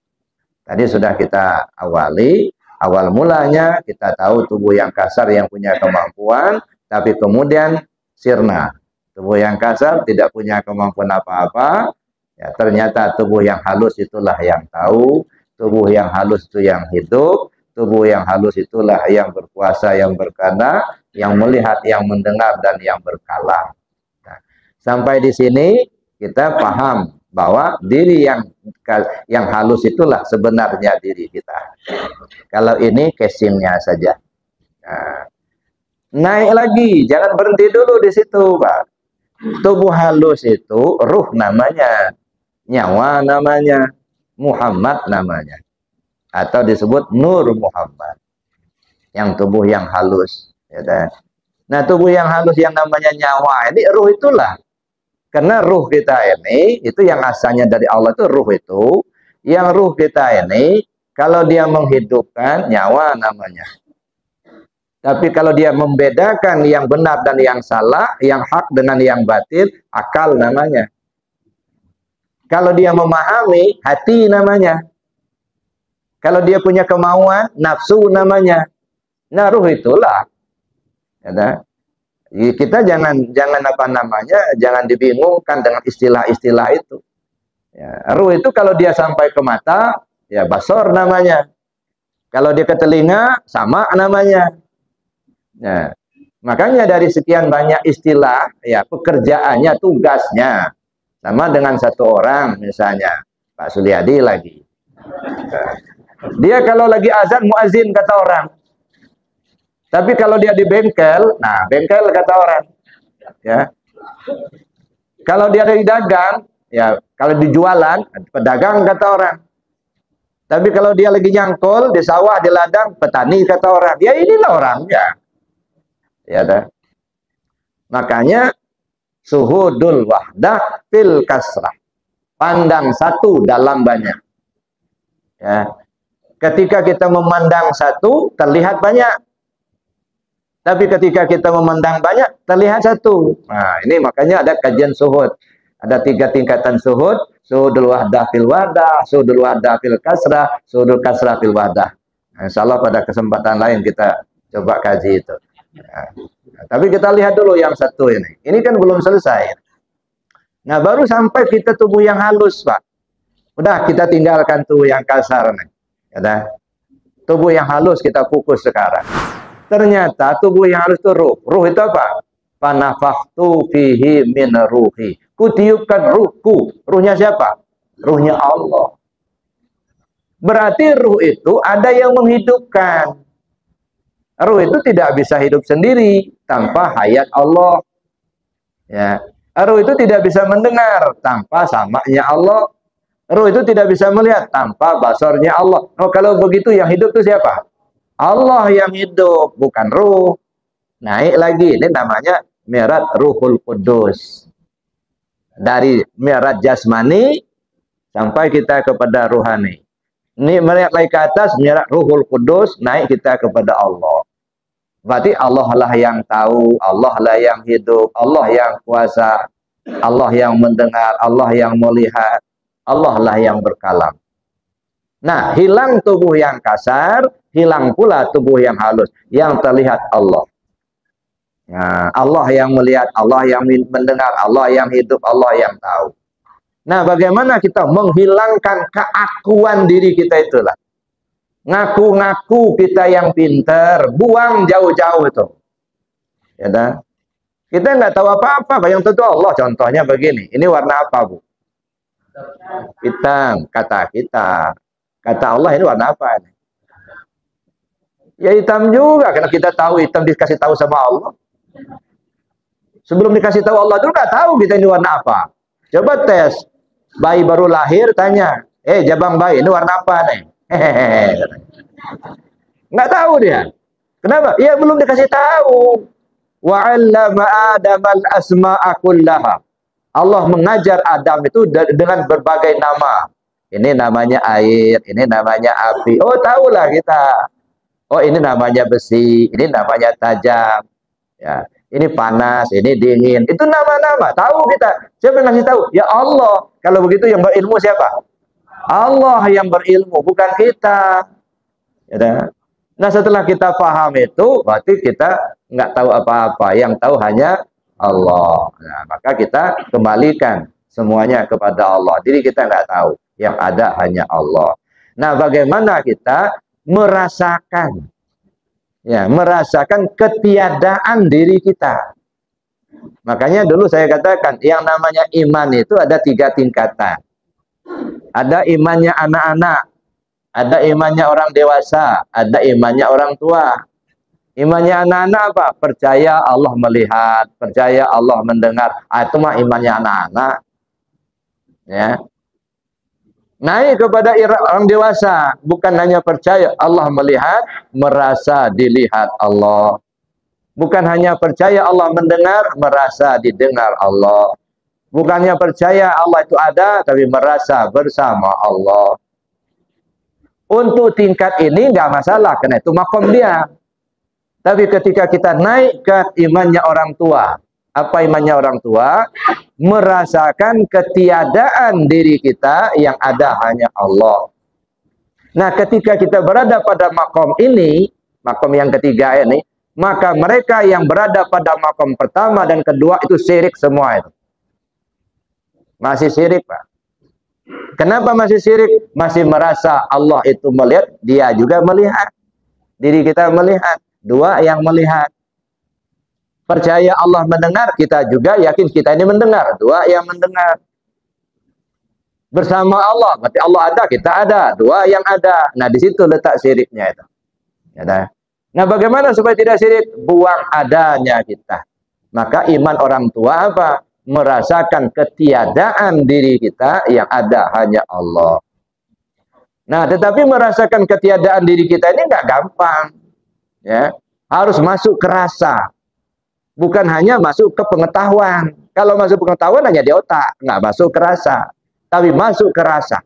Tadi sudah kita awali, awal mulanya kita tahu tubuh yang kasar yang punya kemampuan, tapi kemudian sirna. Tubuh yang kasar tidak punya kemampuan apa-apa, ya, ternyata tubuh yang halus itulah yang tahu, tubuh yang halus itu yang hidup, tubuh yang halus itulah yang berkuasa, yang berkehendak, yang melihat, yang mendengar, dan yang berkala. Nah, sampai di sini kita paham bahwa diri yang halus itulah sebenarnya diri kita. Kalau ini casingnya saja. Nah, naik lagi, jangan berhenti dulu di situ, Pak. Tubuh halus itu ruh namanya, nyawa namanya, Muhammad namanya, atau disebut Nur Muhammad. Yang tubuh yang halus. Ya, nah tubuh yang halus yang namanya nyawa ini ruh itulah. Karena ruh kita ini itu yang asalnya dari Allah itu ruh itu. Yang ruh kita ini kalau dia menghidupkan nyawa namanya. Tapi kalau dia membedakan yang benar dan yang salah, yang hak dengan yang batil, akal namanya. Kalau dia memahami, hati namanya. Kalau dia punya kemauan, nafsu namanya. Nah ruh itulah. Ya, kita jangan apa namanya, jangan dibingungkan dengan istilah-istilah itu. Ya, ruh itu kalau dia sampai ke mata, ya basor namanya. Kalau dia ke telinga, sama namanya. Ya, makanya dari sekian banyak istilah, ya pekerjaannya, tugasnya sama dengan satu orang, misalnya Pak Sulyadi lagi. Nah, dia kalau lagi azan muazin kata orang. Tapi kalau dia di bengkel, nah bengkel kata orang. Ya. Kalau dia di dagang, ya kalau di jualan, pedagang kata orang. Tapi kalau dia lagi nyangkul di sawah, di ladang, petani kata orang. Ya inilah orangnya. Ya dah. Makanya suhudul wahdah fil kasrah. Pandang satu dalam banyak. Ya. Ketika kita memandang satu, terlihat banyak. Tapi ketika kita memandang banyak, terlihat satu. Nah, ini makanya ada kajian suhud. Ada 3 tingkatan suhud. Suhudul wahdah fil wahdah, suhudul wahdah fil kasrah, suhudul kasrah fil wahdah. Nah, insya Allah pada kesempatan lain kita coba kaji itu. Nah, tapi kita lihat dulu yang satu ini. Ini kan belum selesai. Nah, baru sampai kita tubuh yang halus, Pak. Udah, kita tinggalkan tubuh yang kasar nih. Ya, tubuh yang halus kita fokus sekarang. Ternyata tubuh yang halus itu ruh. Ruh itu apa? Fanafakhtu fihi min ruhi. Kutiupkan ruhku. Ruhnya siapa? Ruhnya Allah. Berarti ruh itu ada yang menghidupkan. Ruh itu tidak bisa hidup sendiri tanpa hayat Allah. Ya. Ruh itu tidak bisa mendengar tanpa samanya Allah. Ruh itu tidak bisa melihat tanpa basarnya Allah. Oh, kalau begitu yang hidup itu siapa? Allah yang hidup, bukan ruh. Naik lagi, ini namanya mi'raj Ruhul Kudus. Dari mi'raj jasmani sampai kita kepada ruhani. Ini melihat lagi ke atas, mi'raj Ruhul Kudus, naik kita kepada Allah. Berarti Allah lah yang tahu, Allah lah yang hidup, Allah yang kuasa, Allah yang mendengar, Allah yang melihat, Allah lah yang berkalam. Nah, hilang tubuh yang kasar, hilang pula tubuh yang halus, yang terlihat Allah. Nah, Allah yang melihat, Allah yang mendengar, Allah yang hidup, Allah yang tahu. Nah, bagaimana kita menghilangkan keakuan diri kita itulah. Ngaku-ngaku kita yang pinter, buang jauh-jauh itu. Ya dah. Kita nggak tahu apa-apa, yang tentu Allah. Contohnya begini, ini warna apa, Bu? Hitam, kata kita. Kata Allah ini warna apa? Ya hitam juga, karena kita tahu hitam dikasih tahu sama Allah. Sebelum dikasih tahu Allah dulu nggak tahu kita ini warna apa. Coba tes, bayi baru lahir tanya, jabang bayi ini warna apa nih? Hehehe. Nggak tahu dia. Kenapa? Ya belum dikasih tahu. Wa 'allama Adamal asma'a kullaha. Allah mengajar Adam itu dengan berbagai nama. Ini namanya air, ini namanya api. Oh, tahulah kita. Oh, ini namanya besi, ini namanya tajam. Ya, ini panas, ini dingin. Itu nama-nama. Tahu kita. Siapa yang ngasih tahu? Ya Allah. Kalau begitu yang berilmu siapa? Allah yang berilmu, bukan kita. Ya, nah, setelah kita paham itu, berarti kita nggak tahu apa-apa. Yang tahu hanya Allah. Nah, maka kita kembalikan semuanya kepada Allah. Jadi kita nggak tahu. Yang ada hanya Allah. Nah, bagaimana kita merasakan, ya, merasakan ketiadaan diri kita. Makanya dulu saya katakan, yang namanya iman itu ada 3 tingkatan. Ada imannya anak-anak, ada imannya orang dewasa, ada imannya orang tua. Imannya anak-anak apa? Percaya Allah melihat, percaya Allah mendengar. Itu mah imannya anak-anak. Ya. Naik kepada orang dewasa, bukan hanya percaya Allah melihat, merasa dilihat Allah. Bukan hanya percaya Allah mendengar, merasa didengar Allah. Bukannya percaya Allah itu ada, tapi merasa bersama Allah. Untuk tingkat ini nggak masalah, karena itu makom dia. Tapi ketika kita naik ke imannya orang tua, apa imannya orang tua? Merasakan ketiadaan diri kita, yang ada hanya Allah. Nah, ketika kita berada pada makom ini, makom yang ketiga ini, maka mereka yang berada pada makom pertama dan kedua itu syirik semua itu. Masih syirik, Pak. Kenapa masih syirik? Masih merasa Allah itu melihat, dia juga melihat. Diri kita melihat, dua yang melihat. Percaya Allah mendengar, kita juga yakin kita ini mendengar. Dua yang mendengar. Bersama Allah, berarti Allah ada, kita ada. Dua yang ada. Nah, di situ letak syiriknya itu. Ya, nah, bagaimana supaya tidak syirik? Buang adanya kita. Maka iman orang tua apa? Merasakan ketiadaan diri kita, yang ada hanya Allah. Nah, tetapi merasakan ketiadaan diri kita ini nggak gampang. Ya, harus masuk ke rasa. Bukan hanya masuk ke pengetahuan. Kalau masuk pengetahuan hanya di otak, nggak masuk ke rasa. Tapi masuk ke rasa.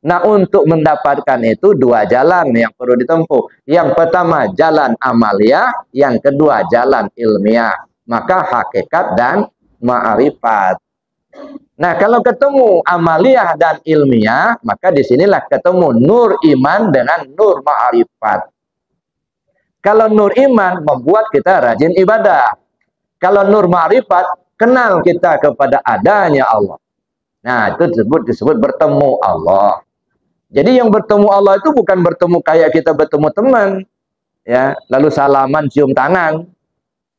Nah, untuk mendapatkan itu dua jalan yang perlu ditempuh. Yang pertama jalan amaliyah, yang kedua jalan ilmiah. Maka hakikat dan ma'rifat. Nah, kalau ketemu amaliyah dan ilmiah, maka disinilah ketemu nur iman dengan nur ma'rifat. Kalau nur iman membuat kita rajin ibadah. Kalau nur ma'rifat, kenal kita kepada adanya Allah. Nah, itu disebut bertemu Allah. Jadi yang bertemu Allah itu bukan bertemu kayak kita bertemu teman, ya, lalu salaman cium tangan.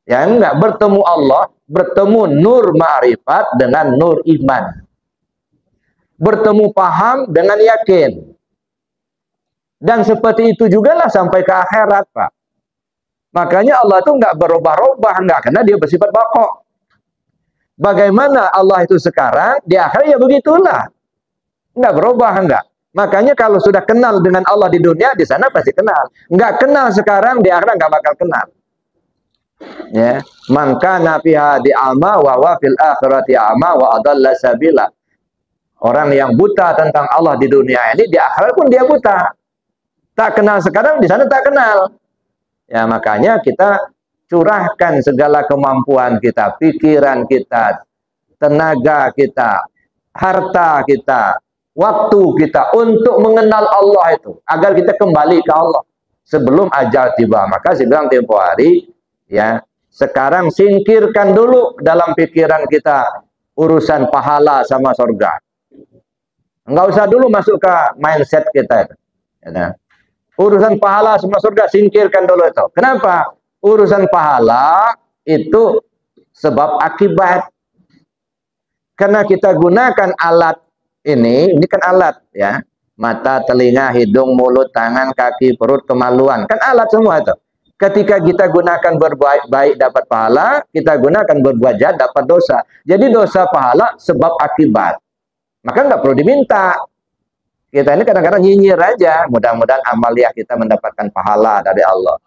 Ya, enggak, bertemu Allah, bertemu nur ma'rifat dengan nur iman. Bertemu paham dengan yakin. Dan seperti itu juga lah sampai ke akhirat, Pak. Makanya Allah itu enggak berubah-ubah, enggak, karena dia bersifat baqa. Bagaimana Allah itu sekarang, di akhirat ya begitulah. Enggak berubah, enggak. Makanya kalau sudah kenal dengan Allah di dunia, di sana pasti kenal. Enggak kenal sekarang, di akhirat enggak bakal kenal. Ya, maka nafiha di ama wa fil akhirati ama wa adalla sabila. Orang yang buta tentang Allah di dunia ini, di akhirat pun dia buta. Tak kenal sekarang, di sana tak kenal. Ya, makanya kita curahkan segala kemampuan kita, pikiran kita, tenaga kita, harta kita, waktu kita untuk mengenal Allah itu, agar kita kembali ke Allah sebelum ajal tiba. Maka saya bilang tempo hari, ya, sekarang singkirkan dulu dalam pikiran kita urusan pahala sama surga. Enggak usah dulu masuk ke mindset kita itu. Ya, urusan pahala sama surga singkirkan dulu itu. Kenapa? Urusan pahala itu sebab akibat. Karena kita gunakan alat ini kan alat, ya. Mata, telinga, hidung, mulut, tangan, kaki, perut, kemaluan. Kan alat semua itu. Ketika kita gunakan berbuat baik dapat pahala, kita gunakan berbuat jahat dapat dosa. Jadi dosa pahala sebab akibat. Maka nggak perlu diminta. Kita ini kadang-kadang nyinyir aja. Mudah-mudahan amaliyah kita mendapatkan pahala dari Allah.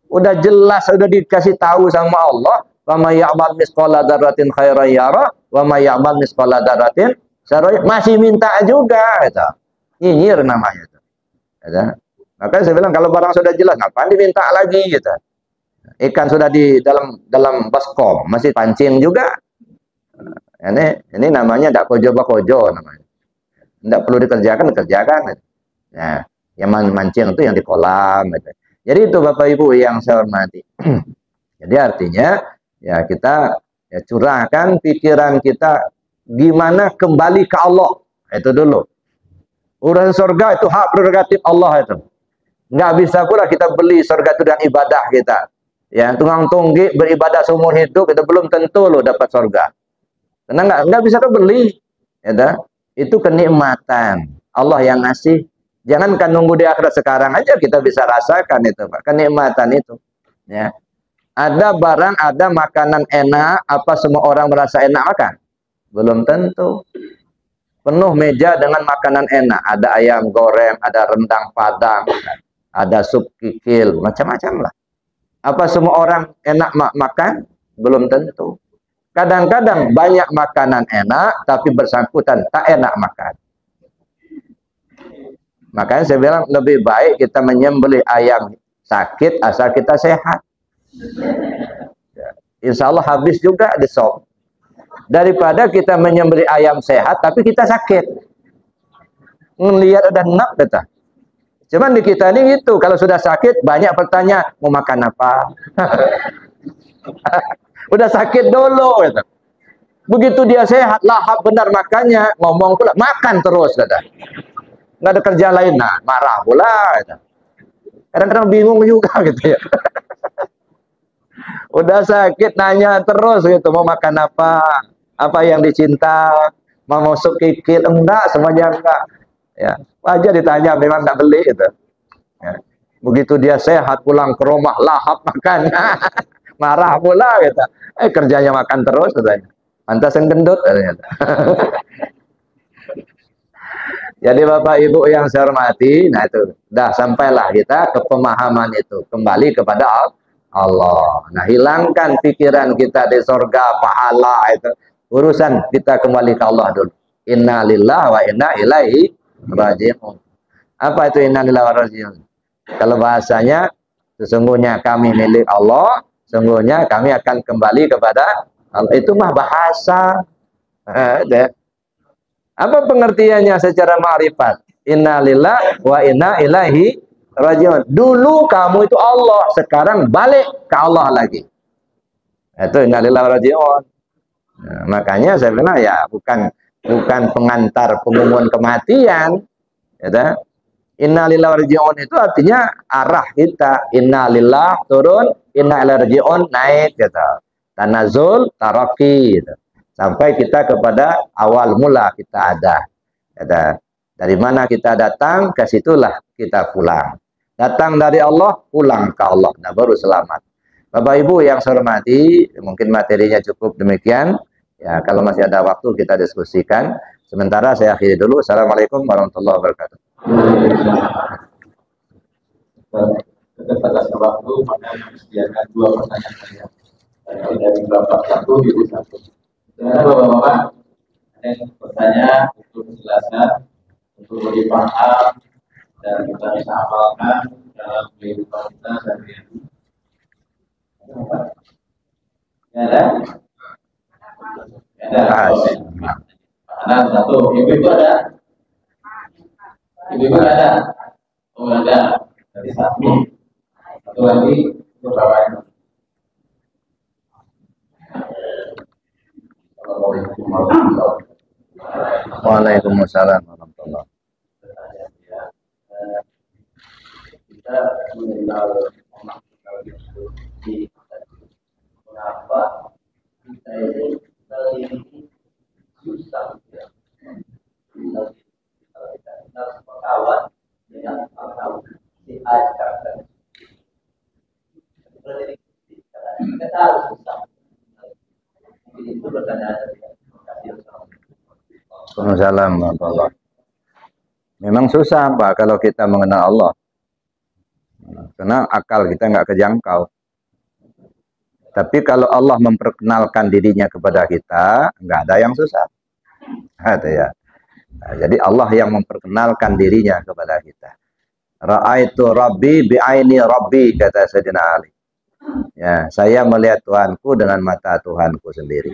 Udah jelas, udah dikasih tahu sama Allah. Wa may ya'mal misqala dzarratin khairan yara, wa may ya'mal misqala dzarratin syarran, masih minta juga itu. Nyinyir namanya itu. Gitu. Makanya saya bilang kalau barang sudah jelas ngapain diminta lagi gitu. Ikan sudah di dalam baskom masih pancing juga. Ini namanya tidak kojo namanya. Tidak perlu dikerjakan. Nah, yang mancing itu yang di kolam gitu. Jadi itu Bapak Ibu yang saya hormati. Jadi artinya ya kita ya curahkan pikiran kita gimana kembali ke Allah. Itu dulu. Urusan surga itu hak prerogatif Allah itu. Nggak bisa pula kita beli surga itu dengan ibadah kita. Ya, tunggang tunggi beribadah seumur hidup itu belum tentu lo dapat surga. Karena nggak bisa kebeli. Ya, itu kenikmatan Allah yang ngasih. Jangankan nunggu di akhirat, sekarang aja kita bisa rasakan itu, Pak. Kenikmatan itu. Ya. Ada barang, ada makanan enak, apa semua orang merasa enak makan? Belum tentu. Penuh meja dengan makanan enak. Ada ayam goreng, ada rendang padang, ada sup kikil, macam-macam lah. Apa semua orang enak makan? Belum tentu. Kadang-kadang banyak makanan enak, tapi bersangkutan tak enak makan. Makanya saya bilang lebih baik kita menyembelih ayam sakit asal kita sehat. Insya Allah habis juga di sop. Daripada kita menyembelih ayam sehat tapi kita sakit. Ngelihat ada enak kita. Cuman di kita ini gitu, kalau sudah sakit banyak pertanyaan, mau makan apa? Udah sakit dulu gitu. Begitu dia sehat, lahap benar makannya, ngomong pula makan terus kata. Nggak ada kerja lain, nah marah pula. Kadang-kadang bingung juga gitu ya. Udah sakit nanya terus gitu, mau makan apa yang dicinta, mau masuk kikil, enggak, semuanya enggak. Ya, aja ditanya memang enggak beli itu. Ya. Begitu dia sehat pulang ke rumah lahap makan, marah pula gitu. Kerjanya makan terus katanya. Pantasan gendut katanya. Jadi Bapak Ibu yang saya hormati, nah itu dah sampailah kita ke pemahaman itu, kembali kepada Allah. Nah, hilangkan pikiran kita di surga, pahala itu. Urusan kita kembali ke Allah dulu. Inna lillahi wa inna ilaihi raji'un. Apa itu inna lillahi wa raji'un? Kalau bahasanya, sesungguhnya kami milik Allah, sesungguhnya kami akan kembali kepada Allah. Itu mah bahasa. Apa pengertiannya secara ma'rifat? Inna lillahi wa inna ilaihi raji'un. Dulu kamu itu Allah, sekarang balik ke Allah lagi. Itu inna lillahi wa raji'un. Nah, makanya saya bilang ya bukan pengantar pengumuman kematian. Ya, inna lillahi wa raji'un itu artinya arah kita. Inna lillah turun, inna ilaihi raji'un naik gitu. Tanazul, taraqi gitu. Sampai kita kepada awal mula kita ada. Gitu. Dari mana kita datang, ke situlah kita pulang. Datang dari Allah, pulang ke Allah. Nah, baru selamat. Bapak Ibu yang saya hormati, mungkin materinya cukup demikian. Ya, kalau masih ada waktu kita diskusikan. Sementara saya akhiri dulu. Assalamualaikum warahmatullahi wabarakatuh. Keterbatasan waktu, maka disediakan 2 pertanyaan saja. Dari Bapak 1, Ibu 1. Sekarang Bapak-Bapak ada yang bertanya untuk menjelaskan, untuk lebih paham dan kita bisa amalkan dalam kehidupan kita sehari-hari. Ada? Ada. Anak 1, Ibu ada? Ibu ada? Oh ada. Jadi 1 lagi untuk bapaknya. Waalaikumsalam warahmatullahi wabarakatuh. Kita mengenal di kenapa kita ini susah ya. Kalau kita kenal kawan dengan kawan si ajar kita harus susah. Itu pertanyaan. Waalaikumsalam warahmatullahi. Memang susah Pak kalau kita mengenal Allah. Karena akal kita nggak kejangkau. Tapi kalau Allah memperkenalkan dirinya kepada kita, nggak ada yang susah. Ada ya. Nah, jadi Allah yang memperkenalkan dirinya kepada kita. Ra'aitu Rabbi bi'aini Rabbi, kata Sayyidina Ali. Ya, saya melihat Tuhanku dengan mata Tuhanku sendiri.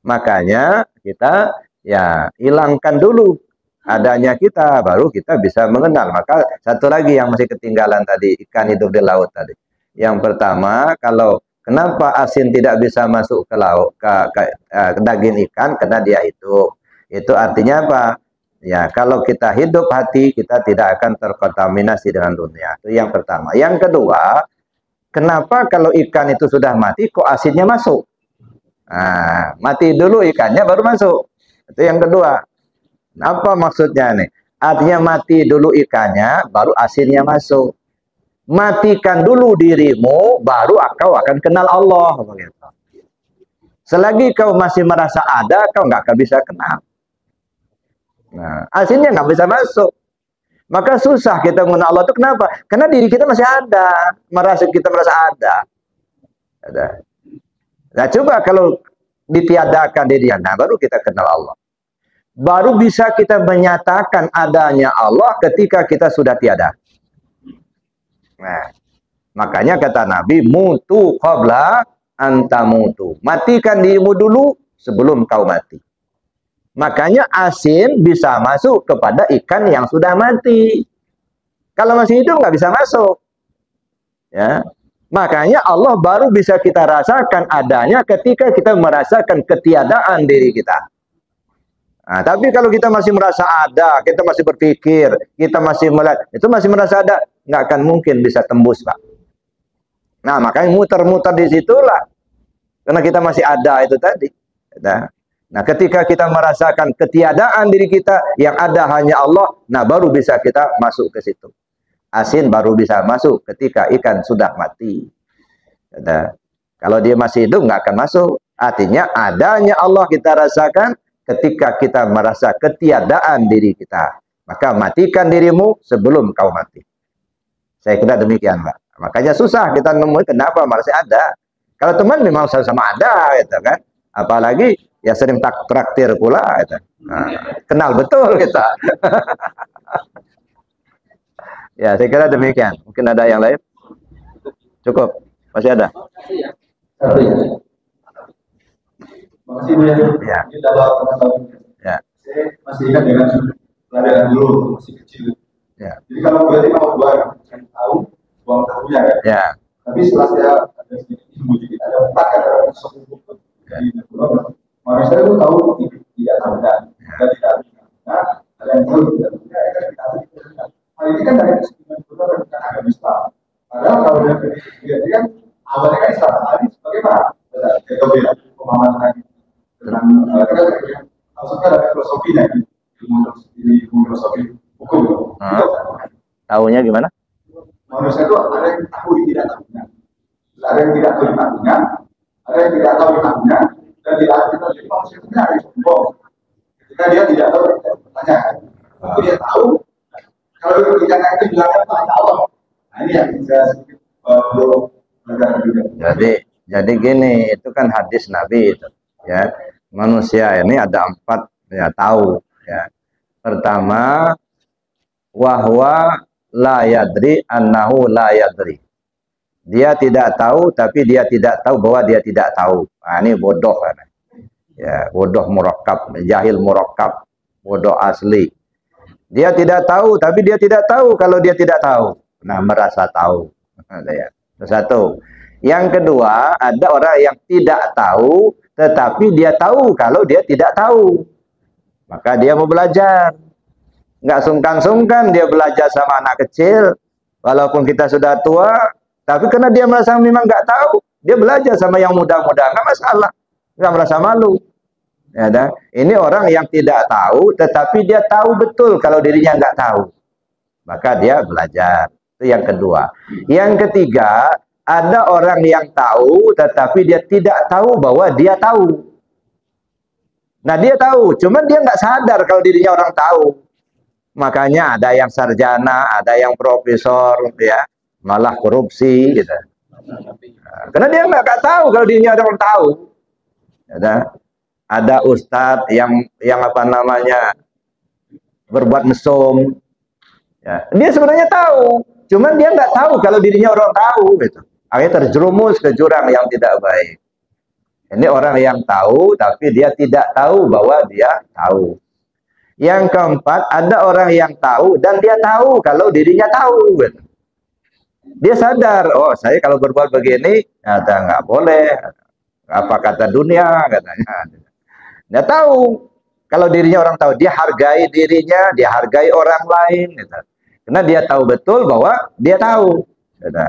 Makanya kita ya hilangkan dulu adanya kita, baru kita bisa mengenal. Maka satu lagi yang masih ketinggalan tadi, ikan hidup di laut tadi. Yang pertama, kalau kenapa asin tidak bisa masuk ke laut, ke daging ikan, karena dia hidup. Itu artinya apa? Ya, kalau kita hidup hati, kita tidak akan terkontaminasi dengan dunia. Itu yang pertama. Yang kedua, kenapa kalau ikan itu sudah mati, kok asinnya masuk? Nah, mati dulu ikannya baru masuk. Itu yang kedua. Apa maksudnya nih? Artinya mati dulu ikannya, baru asinnya masuk. Matikan dulu dirimu, baru kau akan kenal Allah. Selagi kau masih merasa ada, kau nggak akan bisa kenal. Nah, asinnya nggak bisa masuk. Maka susah kita mengenal Allah itu kenapa? Karena diri kita masih ada, kita merasa ada. Nah, coba kalau ditiadakan dirinya, nah baru kita kenal Allah. Baru bisa kita menyatakan adanya Allah ketika kita sudah tiada. Nah, makanya kata Nabi, mutu qabla antamutu. Matikan dirimu dulu sebelum kau mati. Makanya asin bisa masuk kepada ikan yang sudah mati. Kalau masih hidup nggak bisa masuk. Ya. Makanya Allah baru bisa kita rasakan adanya ketika kita merasakan ketiadaan diri kita. Nah, tapi kalau kita masih merasa ada, kita masih berpikir, kita masih melihat, itu masih merasa ada, nggak akan mungkin bisa tembus, Pak. Nah, makanya muter-muter di situlah. Karena kita masih ada itu tadi. Nah, ketika kita merasakan ketiadaan diri kita, yang ada hanya Allah, nah baru bisa kita masuk ke situ. Asin baru bisa masuk ketika ikan sudah mati. Kalau dia masih hidup nggak akan masuk. Artinya adanya Allah kita rasakan ketika kita merasa ketiadaan diri kita. Maka matikan dirimu sebelum kau mati. Saya kira demikian, Pak. Makanya susah kita nemuin kenapa masih ada. Kalau teman memang sama-sama ada, gitu kan. Apalagi ya sering traktir pula, gitu. Nah, kenal betul kita. Ya, saya kira demikian. Mungkin ada yang lain? Cukup? Masih ada? Satu ya. Makasih Bu ya. Ya. Ini dapat pengetahuan. Ya. Saya masih ingat dengan pelajaran dulu masih kecil. Ya. Jadi kalau berarti mau buang tahu, buang tahunya kan. Ya. Tapi setelah saya ada sedikit ilmu dikit, ada 4 kan, ada satu buku di Pulau. Manusia itu tahu tidak tahu kan, dan tidak tahu. Nah, ada yang tahu tidak tahu, ya kan tidak tahu. Hal ini kan dari kesimpulan Pulau dan agama Islam. Padahal kalau dia kan awalnya kan Islam, tapi bagaimana? Kita beda pemahaman lagi tentang maksudnya ada filosofinya kan, ilmu filosofi hukum. Tahunya gimana? Manusia itu ada yang tahu tidak tahunya, ada yang tidak tahu tahunya, ada yang tidak tahu tahunya, dan tidak tahu jadi manusia itu ada yang sombong. Ketika dia tidak tahu, dia bertanya, tapi dia tahu. Kalau dia tidak tahu, dia bilang apa Allah. Nah ini yang saya sedikit perlu belajar juga. Jadi gini, itu kan hadis Nabi itu, ya. Manusia ini ada 4 ya tahu, ya. Pertama, wahwa la yadri annahu la yadri. Dia tidak tahu tapi dia tidak tahu bahwa dia tidak tahu. Nah, ini bodoh kan. Ya, bodoh murakkab, jahil murakkab, bodoh asli. Dia tidak tahu tapi dia tidak tahu kalau dia tidak tahu. Nah, merasa tahu. Ya. Satu. Yang kedua, ada orang yang tidak tahu tetapi dia tahu kalau dia tidak tahu. Maka dia mau belajar. Nggak sungkan-sungkan dia belajar sama anak kecil, walaupun kita sudah tua, tapi karena dia merasa memang nggak tahu, dia belajar sama yang muda-muda, nggak masalah, nggak merasa malu. Ya, dah. Ini orang yang tidak tahu, tetapi dia tahu betul kalau dirinya nggak tahu, maka dia belajar. Itu yang kedua. Yang ketiga, ada orang yang tahu, tetapi dia tidak tahu bahwa dia tahu. Nah, dia tahu, cuman dia nggak sadar kalau dirinya orang tahu. Makanya ada yang sarjana, ada yang profesor, ya, malah korupsi, gitu. Nah, karena dia nggak tahu kalau dirinya orang tahu. Ada ustadz yang apa namanya berbuat mesum, ya. Dia sebenarnya tahu, cuman dia nggak tahu kalau dirinya orang tahu, gitu. Akhirnya terjerumus ke jurang yang tidak baik. Ini orang yang tahu, tapi dia tidak tahu bahwa dia tahu. Yang keempat, ada orang yang tahu dan dia tahu kalau dirinya tahu. Dia sadar, oh saya kalau berbuat begini, kata nggak boleh. Apa kata dunia, katanya. Dia tahu kalau dirinya orang tahu. Dia hargai dirinya, dia hargai orang lain. Gitu. Karena dia tahu betul bahwa dia tahu. Gitu.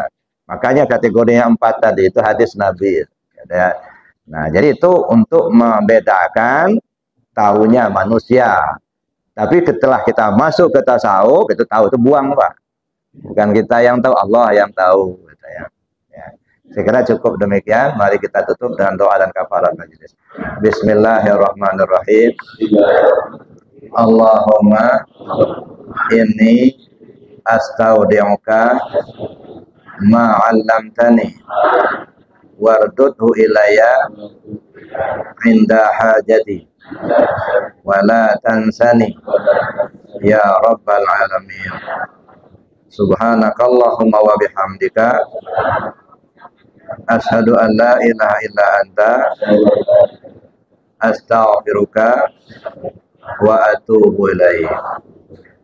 Makanya kategorinya 4 tadi itu hadis Nabi. Gitu. Nah, jadi itu untuk membedakan tahunya manusia. Tapi setelah kita masuk ke tasawuf, itu tahu itu buang, Pak. Bukan kita yang tahu, Allah yang tahu. Gitu ya. Ya. Saya kira cukup demikian. Mari kita tutup dengan doa dan kafarat majelis. Bismillahirrahmanirrahim. Allahumma inni astaudi'uka ma 'allamtani wardudhu ilayya inda hajati wala tansani ya rabbal alamin. Subhanakallahumma wa bihamdika asyhadu an la ilaha illa anta astaghfiruka wa atubu ilaik.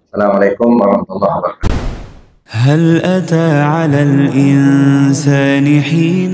Assalamualaikum warahmatullahi wabarakatuh. هل أتى على الإنسان حين